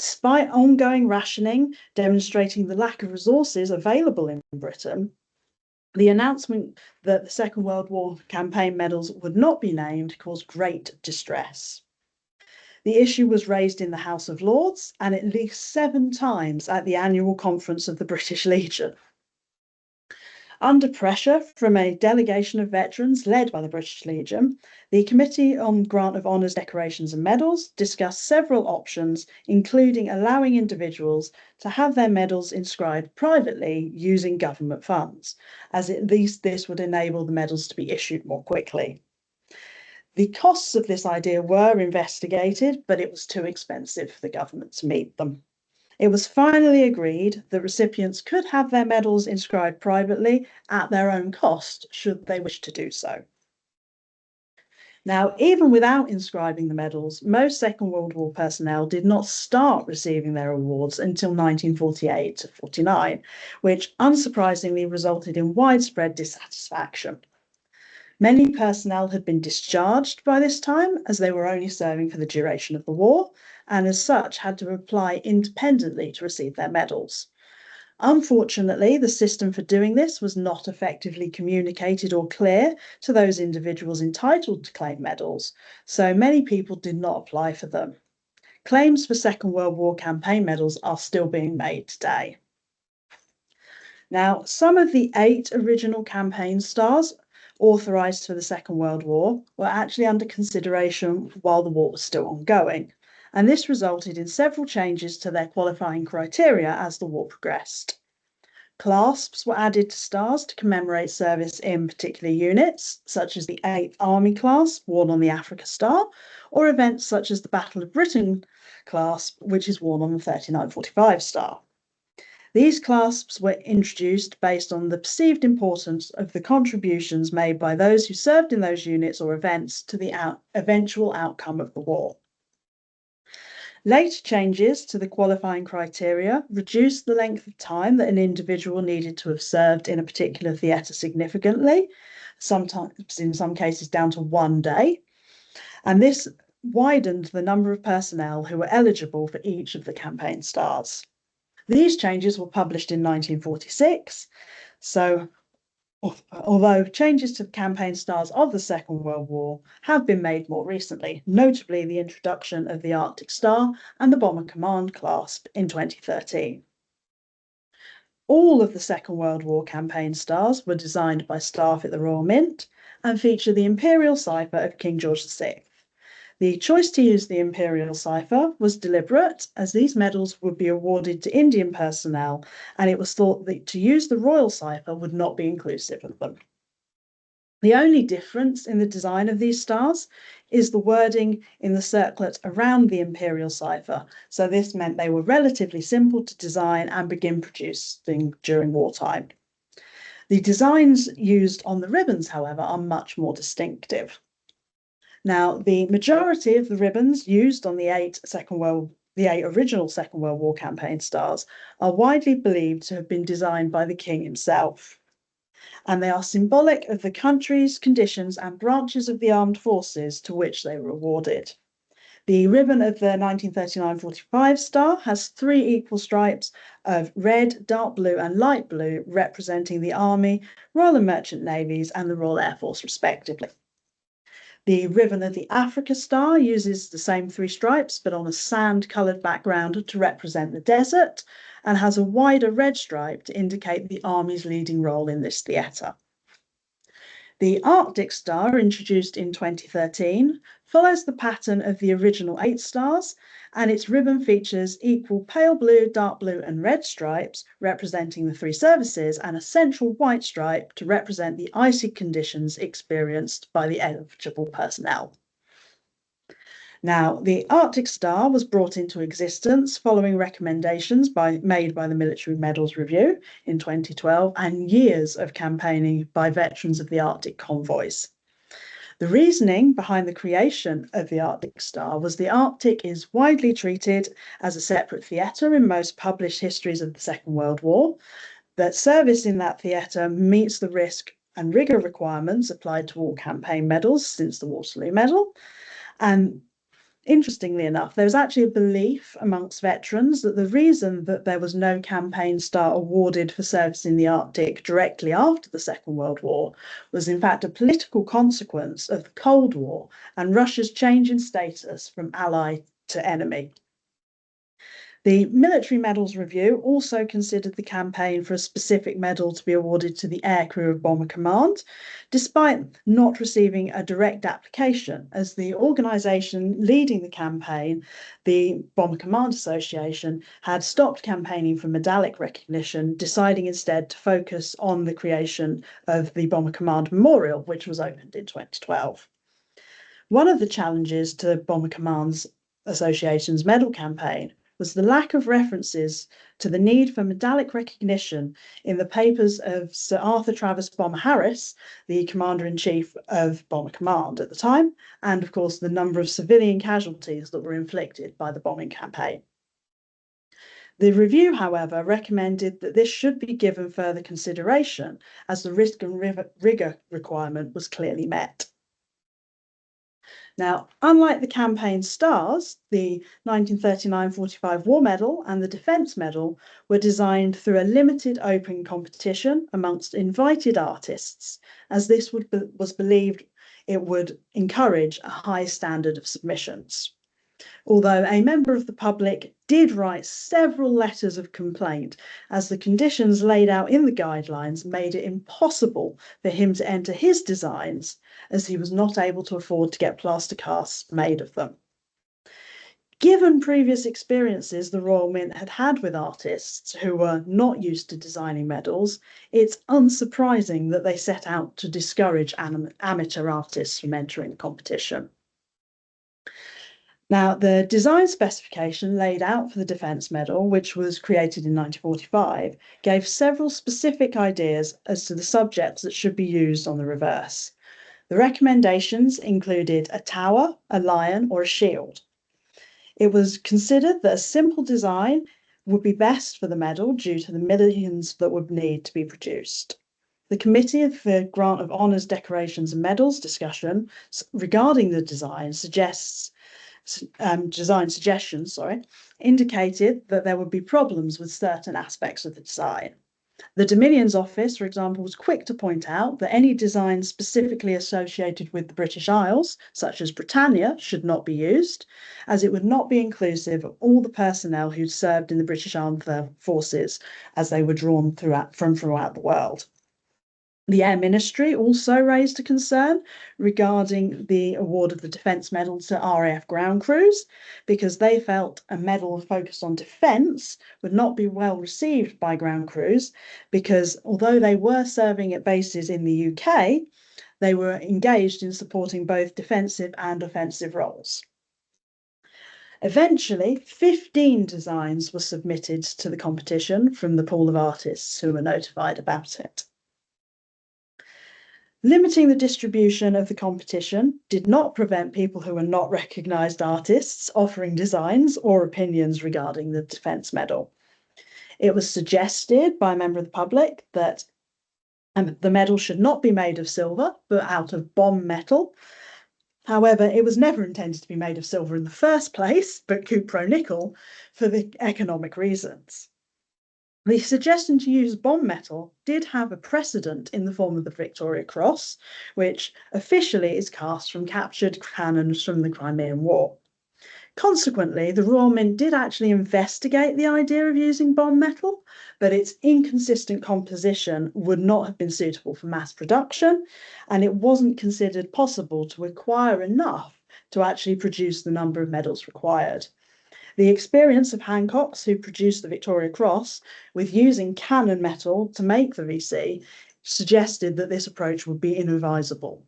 Despite ongoing rationing demonstrating the lack of resources available in Britain, the announcement that the Second World War campaign medals would not be named caused great distress. The issue was raised in the House of Lords and at least 7 times at the annual conference of the British Legion. Under pressure from a delegation of veterans led by the British Legion, the Committee on Grant of Honours, Decorations and Medals discussed several options, including allowing individuals to have their medals inscribed privately using government funds, as at least this would enable the medals to be issued more quickly. The costs of this idea were investigated, but it was too expensive for the government to meet them. It was finally agreed that recipients could have their medals inscribed privately at their own cost, should they wish to do so. Now, even without inscribing the medals, most Second World War personnel did not start receiving their awards until 1948 to 49, which unsurprisingly resulted in widespread dissatisfaction. Many personnel had been discharged by this time, as they were only serving for the duration of the war, and as such had to apply independently to receive their medals. Unfortunately, the system for doing this was not effectively communicated or clear to those individuals entitled to claim medals, so many people did not apply for them. Claims for Second World War campaign medals are still being made today. Now, some of the 8 original campaign stars authorised for the Second World War were actually under consideration while the war was still ongoing, and this resulted in several changes to their qualifying criteria as the war progressed. Clasps were added to stars to commemorate service in particular units, such as the 8th Army clasp worn on the Africa Star, or events such as the Battle of Britain clasp, which is worn on the 3945 Star. These clasps were introduced based on the perceived importance of the contributions made by those who served in those units or events to the eventual outcome of the war. Later changes to the qualifying criteria reduced the length of time that an individual needed to have served in a particular theatre significantly, sometimes in some cases down to 1 day, and this widened the number of personnel who were eligible for each of the campaign stars. These changes were published in 1946, so although changes to the campaign stars of the Second World War have been made more recently, notably the introduction of the Arctic Star and the Bomber Command clasp in 2013. All of the Second World War campaign stars were designed by staff at the Royal Mint and feature the imperial cipher of King George VI. The choice to use the imperial cipher was deliberate, as these medals would be awarded to Indian personnel, and it was thought that to use the royal cipher would not be inclusive of them. The only difference in the design of these stars is the wording in the circlet around the imperial cipher, so this meant they were relatively simple to design and begin producing during wartime. The designs used on the ribbons, however, are much more distinctive. Now, the majority of the ribbons used on the 8 original Second World War campaign stars are widely believed to have been designed by the King himself, and they are symbolic of the countries, conditions, and branches of the armed forces to which they were awarded. The ribbon of the 1939-45 star has 3 equal stripes of red, dark blue, and light blue, representing the Army, Royal and Merchant Navies, and the Royal Air Force, respectively. The ribbon of the Africa Star uses the same 3 stripes, but on a sand-coloured background to represent the desert, and has a wider red stripe to indicate the Army's leading role in this theatre. The Arctic Star, introduced in 2013, follows the pattern of the original 8 stars, and its ribbon features equal pale blue, dark blue, and red stripes representing the 3 services, and a central white stripe to represent the icy conditions experienced by the eligible personnel. Now, the Arctic Star was brought into existence following recommendations made by the Military Medals Review in 2012 and years of campaigning by veterans of the Arctic convoys. The reasoning behind the creation of the Arctic Star was the Arctic is widely treated as a separate theatre in most published histories of the Second World War, that service in that theatre meets the risk and rigour requirements applied to all campaign medals since the Waterloo Medal, and Interestingly enough, there was actually a belief amongst veterans that the reason that there was no campaign star awarded for service in the Arctic directly after the Second World War was in fact a political consequence of the Cold War and Russia's change in status from ally to enemy. The Military Medals Review also considered the campaign for a specific medal to be awarded to the aircrew of Bomber Command, despite not receiving a direct application, as the organisation leading the campaign, the Bomber Command Association, had stopped campaigning for medallic recognition, deciding instead to focus on the creation of the Bomber Command Memorial, which was opened in 2012. One of the challenges to Bomber Command Association's medal campaign was the lack of references to the need for medallic recognition in the papers of Sir Arthur Travis Bomber Harris, the Commander-in-Chief of Bomber Command at the time, and of course the number of civilian casualties that were inflicted by the bombing campaign. The review, however, recommended that this should be given further consideration as the risk and rigour requirement was clearly met. Now, unlike the campaign stars, the 1939-45 War Medal and the Defence Medal were designed through a limited open competition amongst invited artists, as this was believed it would encourage a high standard of submissions. Although a member of the public did write several letters of complaint, as the conditions laid out in the guidelines made it impossible for him to enter his designs, as he was not able to afford to get plaster casts made of them. Given previous experiences the Royal Mint had had with artists who were not used to designing medals, it's unsurprising that they set out to discourage amateur artists from entering the competition. Now, the design specification laid out for the Defence Medal, which was created in 1945, gave several specific ideas as to the subjects that should be used on the reverse. The recommendations included a tower, a lion, or a shield. It was considered that a simple design would be best for the medal due to the millions that would need to be produced. The Committee for Grant of Honours, Decorations and Medals discussion regarding the design suggestions, indicated that there would be problems with certain aspects of the design. The Dominion's office, for example, was quick to point out that any design specifically associated with the British Isles, such as Britannia, should not be used, as it would not be inclusive of all the personnel who'd served in the British Armed Forces as they were drawn from throughout the world. The Air Ministry also raised a concern regarding the award of the Defence Medal to RAF ground crews, because they felt a medal focused on defence would not be well received by ground crews, because although they were serving at bases in the UK, they were engaged in supporting both defensive and offensive roles. Eventually, 15 designs were submitted to the competition from the pool of artists who were notified about it. Limiting the distribution of the competition did not prevent people who were not recognised artists offering designs or opinions regarding the Defence Medal. It was suggested by a member of the public that the medal should not be made of silver, but out of bomb metal. However, it was never intended to be made of silver in the first place, but cupro-nickel for the economic reasons. The suggestion to use bomb metal did have a precedent in the form of the Victoria Cross, which officially is cast from captured cannons from the Crimean War. Consequently, the Royal Mint did actually investigate the idea of using bomb metal, but its inconsistent composition would not have been suitable for mass production, and it wasn't considered possible to acquire enough to actually produce the number of medals required. The experience of Hancock's, who produced the Victoria Cross, with using cannon metal to make the VC, suggested that this approach would be inadvisable.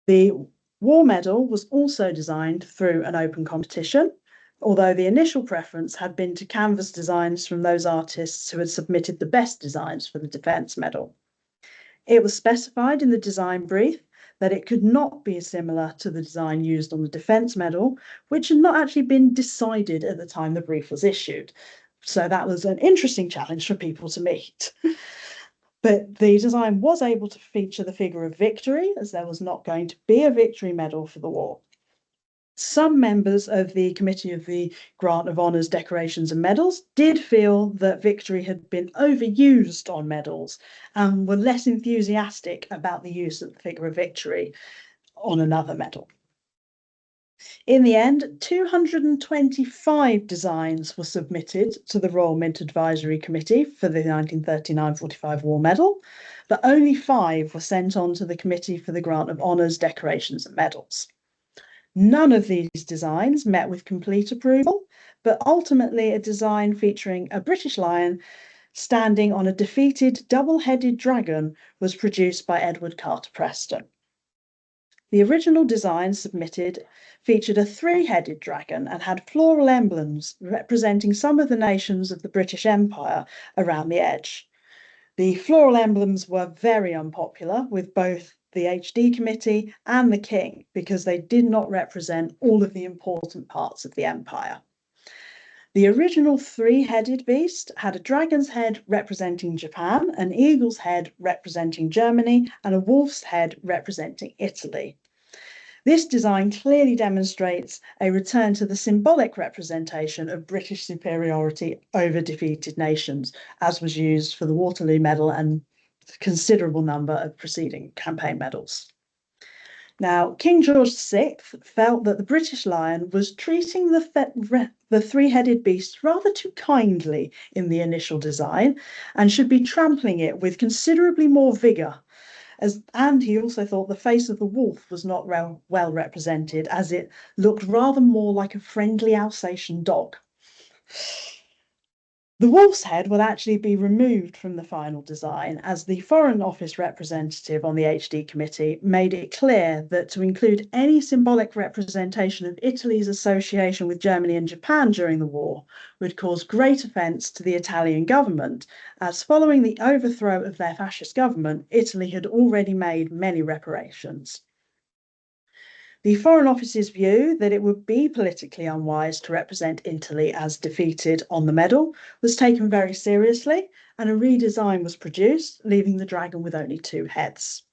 The War Medal was also designed through an open competition, although the initial preference had been to canvas designs from those artists who had submitted the best designs for the Defence Medal. It was specified in the design brief that it could not be similar to the design used on the Defence Medal, which had not actually been decided at the time the brief was issued. So that was an interesting challenge for people to meet. But the design was able to feature the figure of victory, as there was not going to be a victory medal for the war. Some members of the Committee of the Grant of Honours, Decorations and Medals did feel that victory had been overused on medals and were less enthusiastic about the use of the figure of victory on another medal. In the end, 225 designs were submitted to the Royal Mint Advisory Committee for the 1939-45 War Medal, but only 5 were sent on to the Committee for the Grant of Honours, Decorations and Medals. None of these designs met with complete approval, but ultimately a design featuring a British lion standing on a defeated double-headed dragon was produced by Edward Carter Preston. The original design submitted featured a 3-headed dragon and had floral emblems representing some of the nations of the British Empire around the edge. The floral emblems were very unpopular with both the HD committee and the king because they did not represent all of the important parts of the empire. The original 3-headed beast had a dragon's head representing Japan, an eagle's head representing Germany, and a wolf's head representing Italy. This design clearly demonstrates a return to the symbolic representation of British superiority over defeated nations, as was used for the Waterloo Medal and a considerable number of preceding campaign medals. Now, King George VI felt that the British lion was treating the 3-headed beast rather too kindly in the initial design and should be trampling it with considerably more vigour. And he also thought the face of the wolf was not well represented, as it looked rather more like a friendly Alsatian dog. The wolf's head will actually be removed from the final design, as the Foreign Office representative on the HD committee made it clear that to include any symbolic representation of Italy's association with Germany and Japan during the war would cause great offence to the Italian government, as following the overthrow of their fascist government, Italy had already made many reparations. The Foreign Office's view that it would be politically unwise to represent Italy as defeated on the medal was taken very seriously, and a redesign was produced, leaving the dragon with only 2 heads.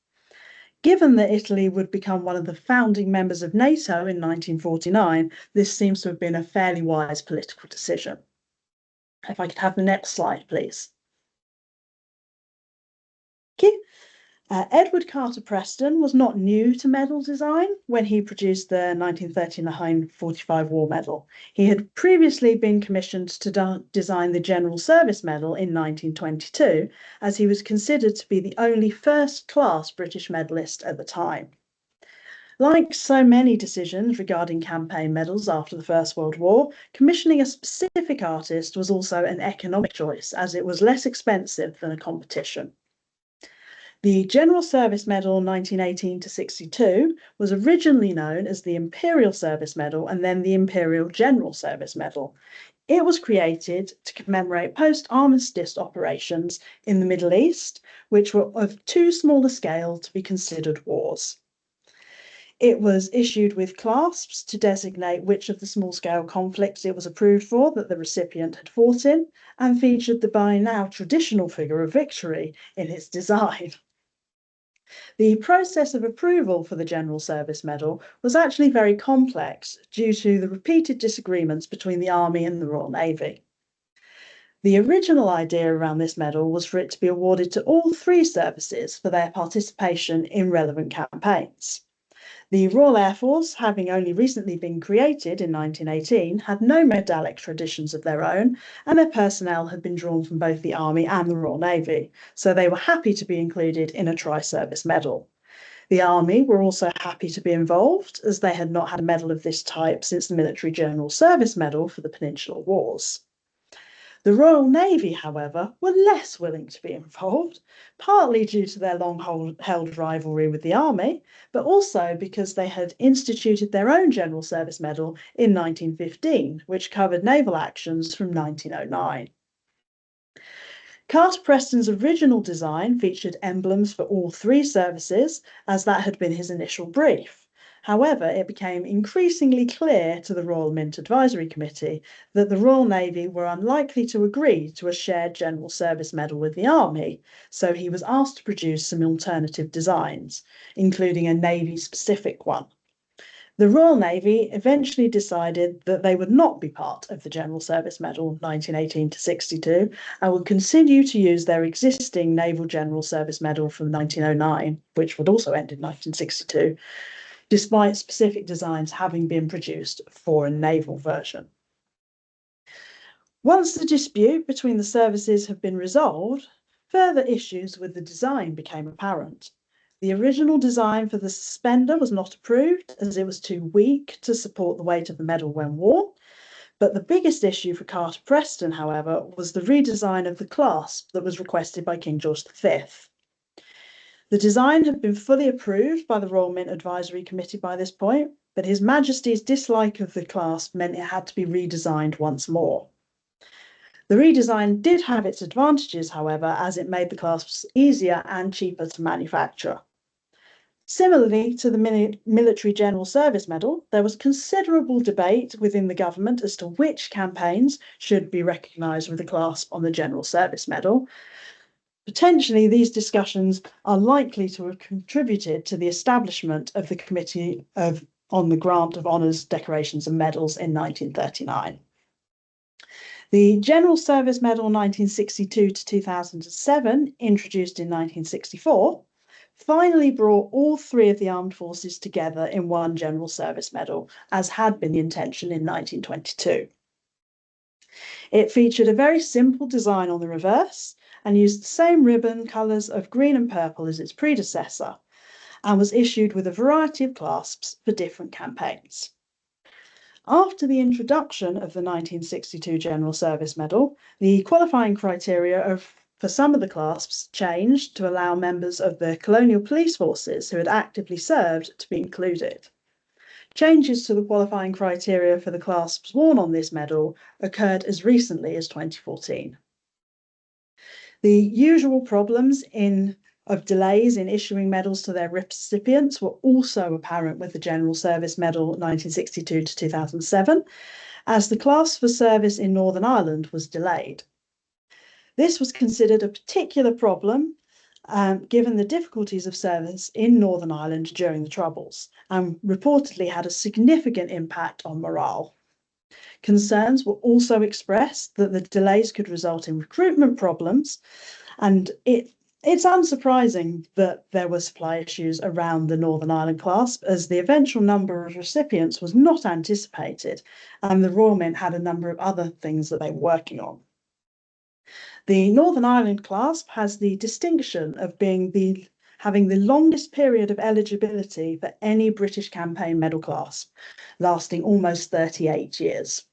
Given that Italy would become one of the founding members of NATO in 1949, this seems to have been a fairly wise political decision. If I could have the next slide, please. Okay. Edward Carter Preston was not new to medal design when he produced the 1939-45 War Medal. He had previously been commissioned to design the General Service Medal in 1922, as he was considered to be the only first-class British medalist at the time. Like so many decisions regarding campaign medals after the First World War, commissioning a specific artist was also an economic choice, as it was less expensive than a competition. The General Service Medal 1918-62 was originally known as the Imperial Service Medal and then the Imperial General Service Medal. It was created to commemorate post-armistice operations in the Middle East, which were of too small a scale to be considered wars. It was issued with clasps to designate which of the small-scale conflicts it was approved for that the recipient had fought in, and featured the by now traditional figure of victory in its design. The process of approval for the General Service Medal was actually very complex due to the repeated disagreements between the Army and the Royal Navy. The original idea around this medal was for it to be awarded to all 3 services for their participation in relevant campaigns. The Royal Air Force, having only recently been created in 1918, had no medallic traditions of their own, and their personnel had been drawn from both the Army and the Royal Navy, so they were happy to be included in a tri-service medal. The Army were also happy to be involved, as they had not had a medal of this type since the Military General Service Medal for the Peninsular Wars. The Royal Navy, however, were less willing to be involved, partly due to their long-held rivalry with the Army, but also because they had instituted their own General Service Medal in 1915, which covered naval actions from 1909. Carter Preston's original design featured emblems for all 3 services, as that had been his initial brief. However, it became increasingly clear to the Royal Mint Advisory Committee that the Royal Navy were unlikely to agree to a shared General Service Medal with the Army, so he was asked to produce some alternative designs, including a Navy-specific one. The Royal Navy eventually decided that they would not be part of the General Service Medal 1918 to 62 and would continue to use their existing Naval General Service Medal from 1909, which would also end in 1962, despite specific designs having been produced for a naval version. Once the dispute between the services had been resolved, further issues with the design became apparent. The original design for the suspender was not approved as it was too weak to support the weight of the medal when worn. But the biggest issue for Carter Preston, however, was the redesign of the clasp that was requested by King George V. The design had been fully approved by the Royal Mint Advisory Committee by this point, but His Majesty's dislike of the clasp meant it had to be redesigned once more. The redesign did have its advantages, however, as it made the clasps easier and cheaper to manufacture. Similarly to the Military General Service Medal, there was considerable debate within the government as to which campaigns should be recognised with a clasp on the General Service Medal. Potentially, these discussions are likely to have contributed to the establishment of the Committee on the Grant of Honours, Decorations and Medals in 1939. The General Service Medal 1962 to 2007, introduced in 1964, finally brought all three of the armed forces together in one General Service Medal, as had been the intention in 1922. It featured a very simple design on the reverse and used the same ribbon colours of green and purple as its predecessor, and was issued with a variety of clasps for different campaigns. After the introduction of the 1962 General Service Medal, the qualifying criteria for some of the clasps changed to allow members of the colonial police forces who had actively served to be included. Changes to the qualifying criteria for the clasps worn on this medal occurred as recently as 2014. The usual problems of delays in issuing medals to their recipients were also apparent with the General Service Medal 1962 to 2007, as the clasp for service in Northern Ireland was delayed. This was considered a particular problem given the difficulties of service in Northern Ireland during the Troubles, and reportedly had a significant impact on morale. Concerns were also expressed that the delays could result in recruitment problems, and it's unsurprising that there were supply issues around the Northern Ireland clasp, as the eventual number of recipients was not anticipated, and the Royal Mint had a number of other things that they were working on. The Northern Ireland clasp has the distinction of having the longest period of eligibility for any British campaign medal clasp, lasting almost 38 years.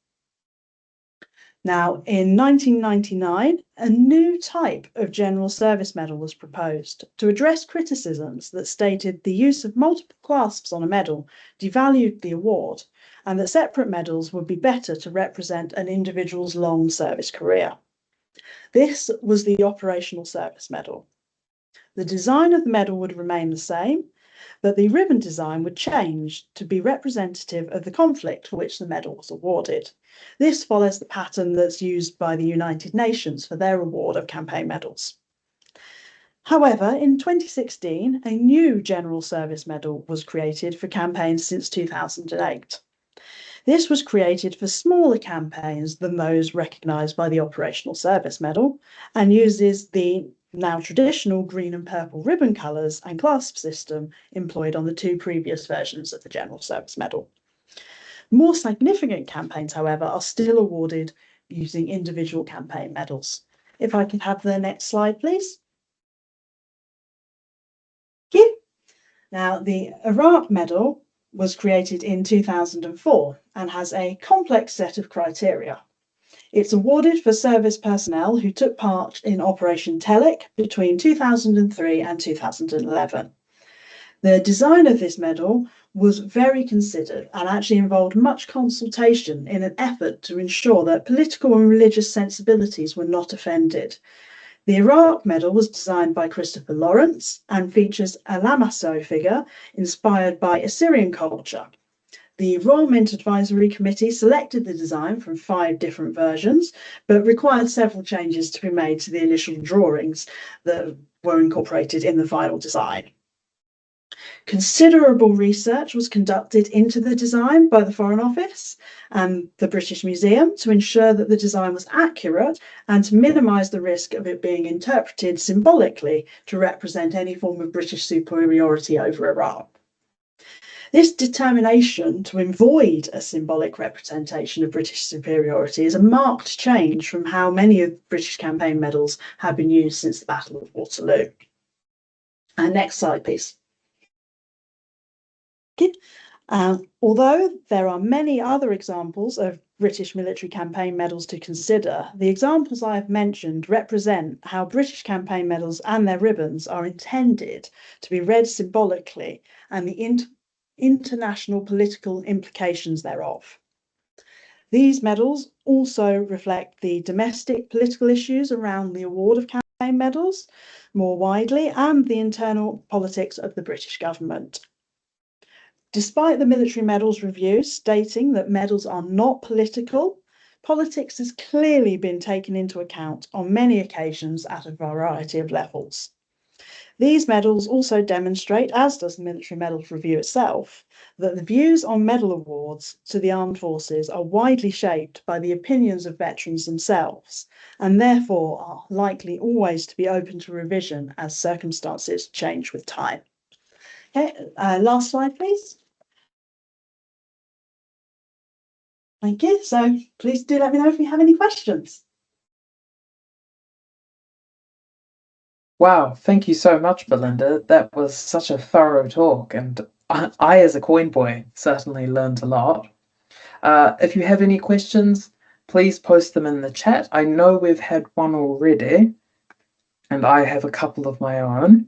Now, in 1999, a new type of General Service Medal was proposed to address criticisms that stated the use of multiple clasps on a medal devalued the award, and that separate medals would be better to represent an individual's long service career. This was the Operational Service Medal. The design of the medal would remain the same, but the ribbon design would change to be representative of the conflict for which the medal was awarded. This follows the pattern that's used by the United Nations for their award of campaign medals. However, in 2016, a new General Service Medal was created for campaigns since 2008. This was created for smaller campaigns than those recognised by the Operational Service Medal, and uses the now traditional green and purple ribbon colours and clasp system employed on the two previous versions of the General Service Medal. More significant campaigns, however, are still awarded using individual campaign medals. If I could have the next slide, please. Thank you. Now, the Iraq Medal was created in 2004 and has a complex set of criteria. It's awarded for service personnel who took part in Operation Telic between 2003 and 2011. The design of this medal was very considered and actually involved much consultation in an effort to ensure that political and religious sensibilities were not offended. The Iraq Medal was designed by Christopher Lawrence and features a Lamassow figure inspired by Assyrian culture. The Royal Mint Advisory Committee selected the design from 5 different versions, but required several changes to be made to the initial drawings that were incorporated in the final design. Considerable research was conducted into the design by the Foreign Office and the British Museum to ensure that the design was accurate and to minimise the risk of it being interpreted symbolically to represent any form of British superiority over Iran. This determination to avoid a symbolic representation of British superiority is a marked change from how many of British campaign medals have been used since the Battle of Waterloo. Next slide, please. Although there are many other examples of British military campaign medals to consider, the examples I have mentioned represent how British campaign medals and their ribbons are intended to be read symbolically and the international political implications thereof. These medals also reflect the domestic political issues around the award of campaign medals more widely and the internal politics of the British government. Despite the Military Medals Review stating that medals are not political, politics has clearly been taken into account on many occasions at a variety of levels. These medals also demonstrate, as does the Military Medals Review itself, that the views on medal awards to the armed forces are widely shaped by the opinions of veterans themselves, and therefore are likely always to be open to revision as circumstances change with time. Okay, last slide, please. Thank you. So please do let me know if you have any questions. Wow, thank you so much, Belinda. That was such a thorough talk, and I as a coin boy, certainly learned a lot. If you have any questions, please post them in the chat. I know we've had one already, and I have a couple of my own.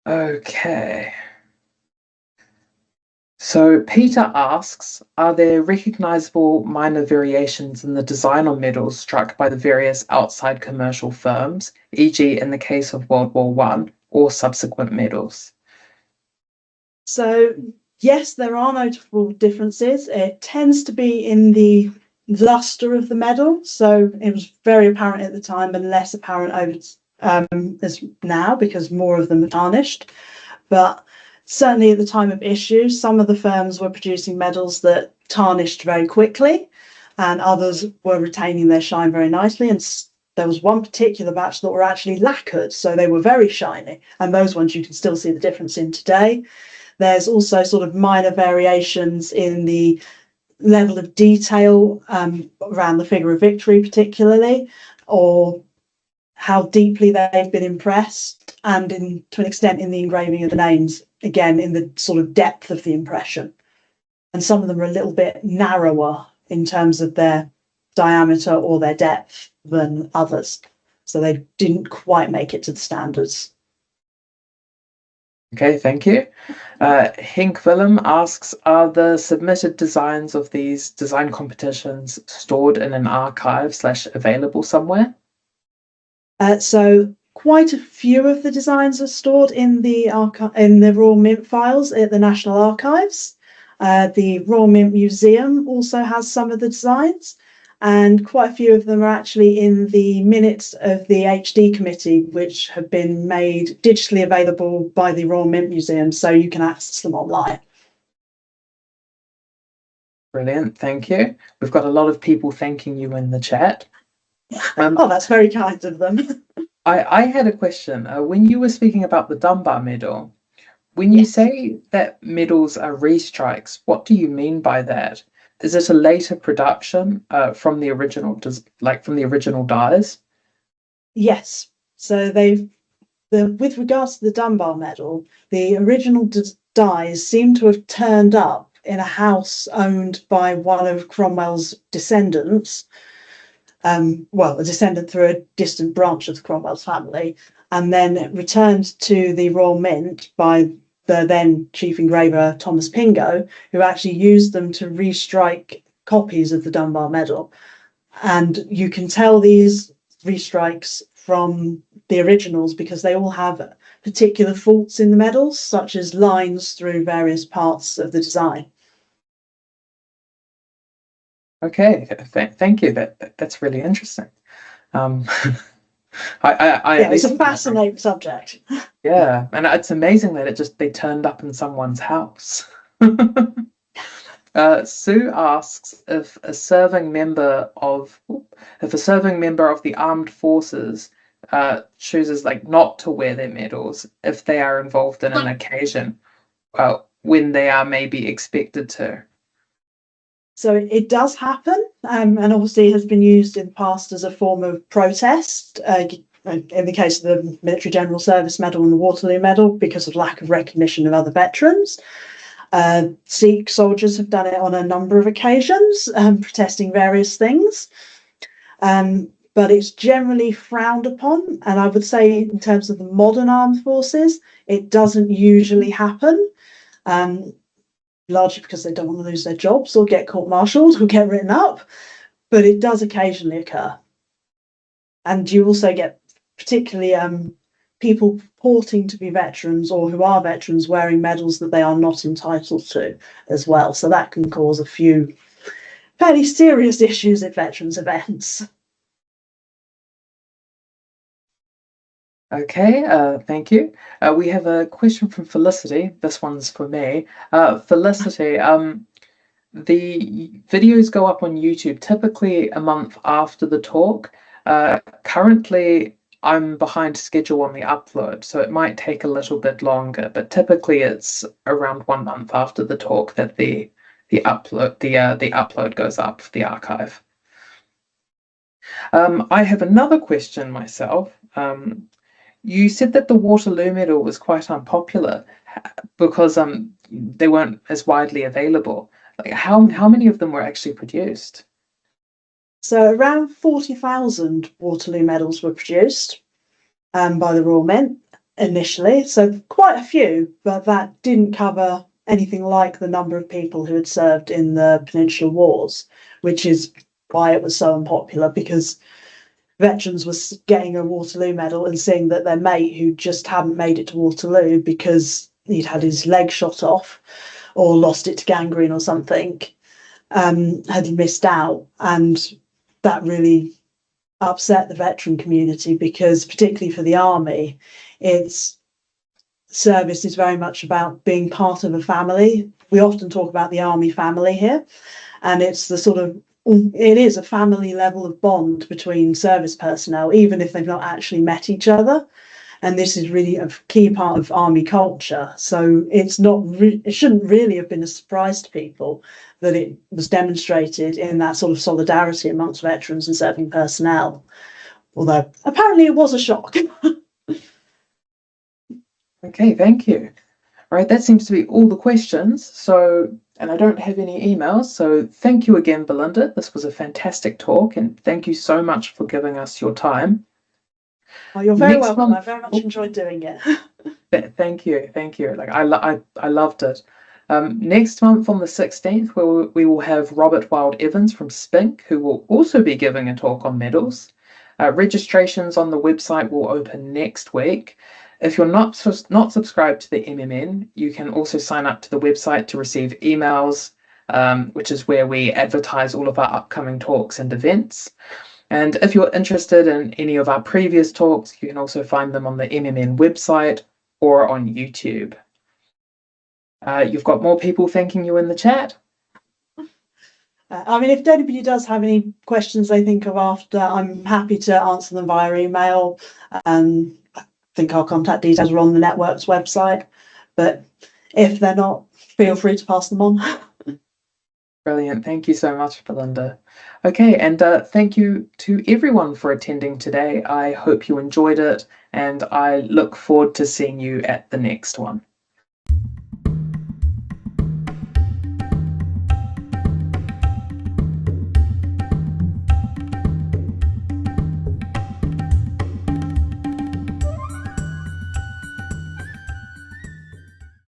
Okay. So Peter asks, are there recognizable minor variations in the design on medals struck by the various outside commercial firms, e.g. in the case of World War I, or subsequent medals? So yes, there are notable differences. It tends to be in the luster of the medal. So it was very apparent at the time and less apparent as now because more of them are tarnished. But certainly at the time of issue, some of the firms were producing medals that tarnished very quickly and others were retaining their shine very nicely. And there was one particular batch that were actually lacquered, so they were very shiny. And those ones you can still see the difference in today. There's also sort of minor variations in the level of detail around the figure of victory particularly, or how deeply they've been impressed, and to an extent in the engraving of the names, again, in the sort of depth of the impression. And some of them are a little bit narrower in terms of their diameter or their depth than others. So they didn't quite make it to the standards. Okay, thank you. Henk Willem asks, are the submitted designs of these design competitions stored in an archive / available somewhere? So quite a few of the designs are stored in the Royal Mint files at the National Archives. The Royal Mint Museum also has some of the designs, and quite a few of them are actually in the minutes of the HD committee, which have been made digitally available by the Royal Mint Museum, so you can access them online. Brilliant, thank you. We've got a lot of people thanking you in the chat. Oh, that's very kind of them. I had a question. When you were speaking about the Dunbar medal, when you say that medals are restrikes, what do you mean by that? Is it a later production from the original, from the original dies? Yes. So with regards to the Dunbar medal, the original dies seem to have turned up in a house owned by one of Cromwell's descendants. A descendant through a distant branch of the Cromwell's family, and then returned to the Royal Mint by the then chief engraver Thomas Pingo, who actually used them to restrike copies of the Dunbar medal. And you can tell these restrikes from the originals because they all have particular faults in the medals, such as lines through various parts of the design. Okay, thank you. That's really interesting. It's a fascinating subject. Yeah, and it's amazing that they turned up in someone's house. Sue asks if a serving member of the armed forces chooses like not to wear their medals if they are involved in an occasion when they are maybe expected to. So it does happen, and obviously has been used in the past as a form of protest. In the case of the Military General Service Medal and the Waterloo Medal, because of lack of recognition of other veterans. Sikh soldiers have done it on a number of occasions, protesting various things. But it's generally frowned upon. And I would say, in terms of the modern armed forces, it doesn't usually happen, largely because they don't want to lose their jobs or get court-martialed or get written up. But it does occasionally occur. And you also get particularly people purporting to be veterans or who are veterans wearing medals that they are not entitled to as well. So that can cause a few fairly serious issues at veterans events. Okay, thank you. We have a question from Felicity. This one's for me. Felicity, the videos go up on YouTube typically a month after the talk. Currently, I'm behind schedule on the upload, so it might take a little bit longer, but typically it's around 1 month after the talk that the upload goes up, the archive. I have another question myself. You said that the Waterloo Medal was quite unpopular because they weren't as widely available. Like how many of them were actually produced? So around 40,000 Waterloo medals were produced by the Royal Mint initially. So quite a few, but that didn't cover anything like the number of people who had served in the Peninsular Wars, which is why it was so unpopular, because veterans were getting a Waterloo medal and seeing that their mate who just hadn't made it to Waterloo because he'd had his leg shot off or lost it to gangrene or something, had missed out. And that really upset the veteran community because, particularly for the army, its service is very much about being part of a family. We often talk about the army family here, and it's the sort of it is a family level of bond between service personnel, even if they've not actually met each other. And this is really a key part of army culture. So it's not it shouldn't really have been a surprise to people that it was demonstrated in that sort of solidarity amongst veterans and serving personnel. Although apparently it was a shock. Okay, thank you. All right, that seems to be all the questions. So, and I don't have any emails. So thank you again, Belinda. This was a fantastic talk, and thank you so much for giving us your time. Oh, you're very welcome. I very much enjoyed doing it. Thank you, thank you. Like I loved it. Next month on the 16th, we will have Robert Wild Evans from Spink, who will also be giving a talk on medals. Registrations on the website will open next week. If you're not subscribed to the MMN, you can also sign up to the website to receive emails, which is where we advertise all of our upcoming talks and events. And if you're interested in any of our previous talks, you can also find them on the MMN website or on YouTube. You've got more people thanking you in the chat. I mean, if anybody does have any questions they think of after, I'm happy to answer them via email. I think our contact details are on the network's website, but if they're not, feel free to pass them on. Brilliant. Thank you so much, Belinda. Okay, and thank you to everyone for attending today. I hope you enjoyed it, and I look forward to seeing you at the next one.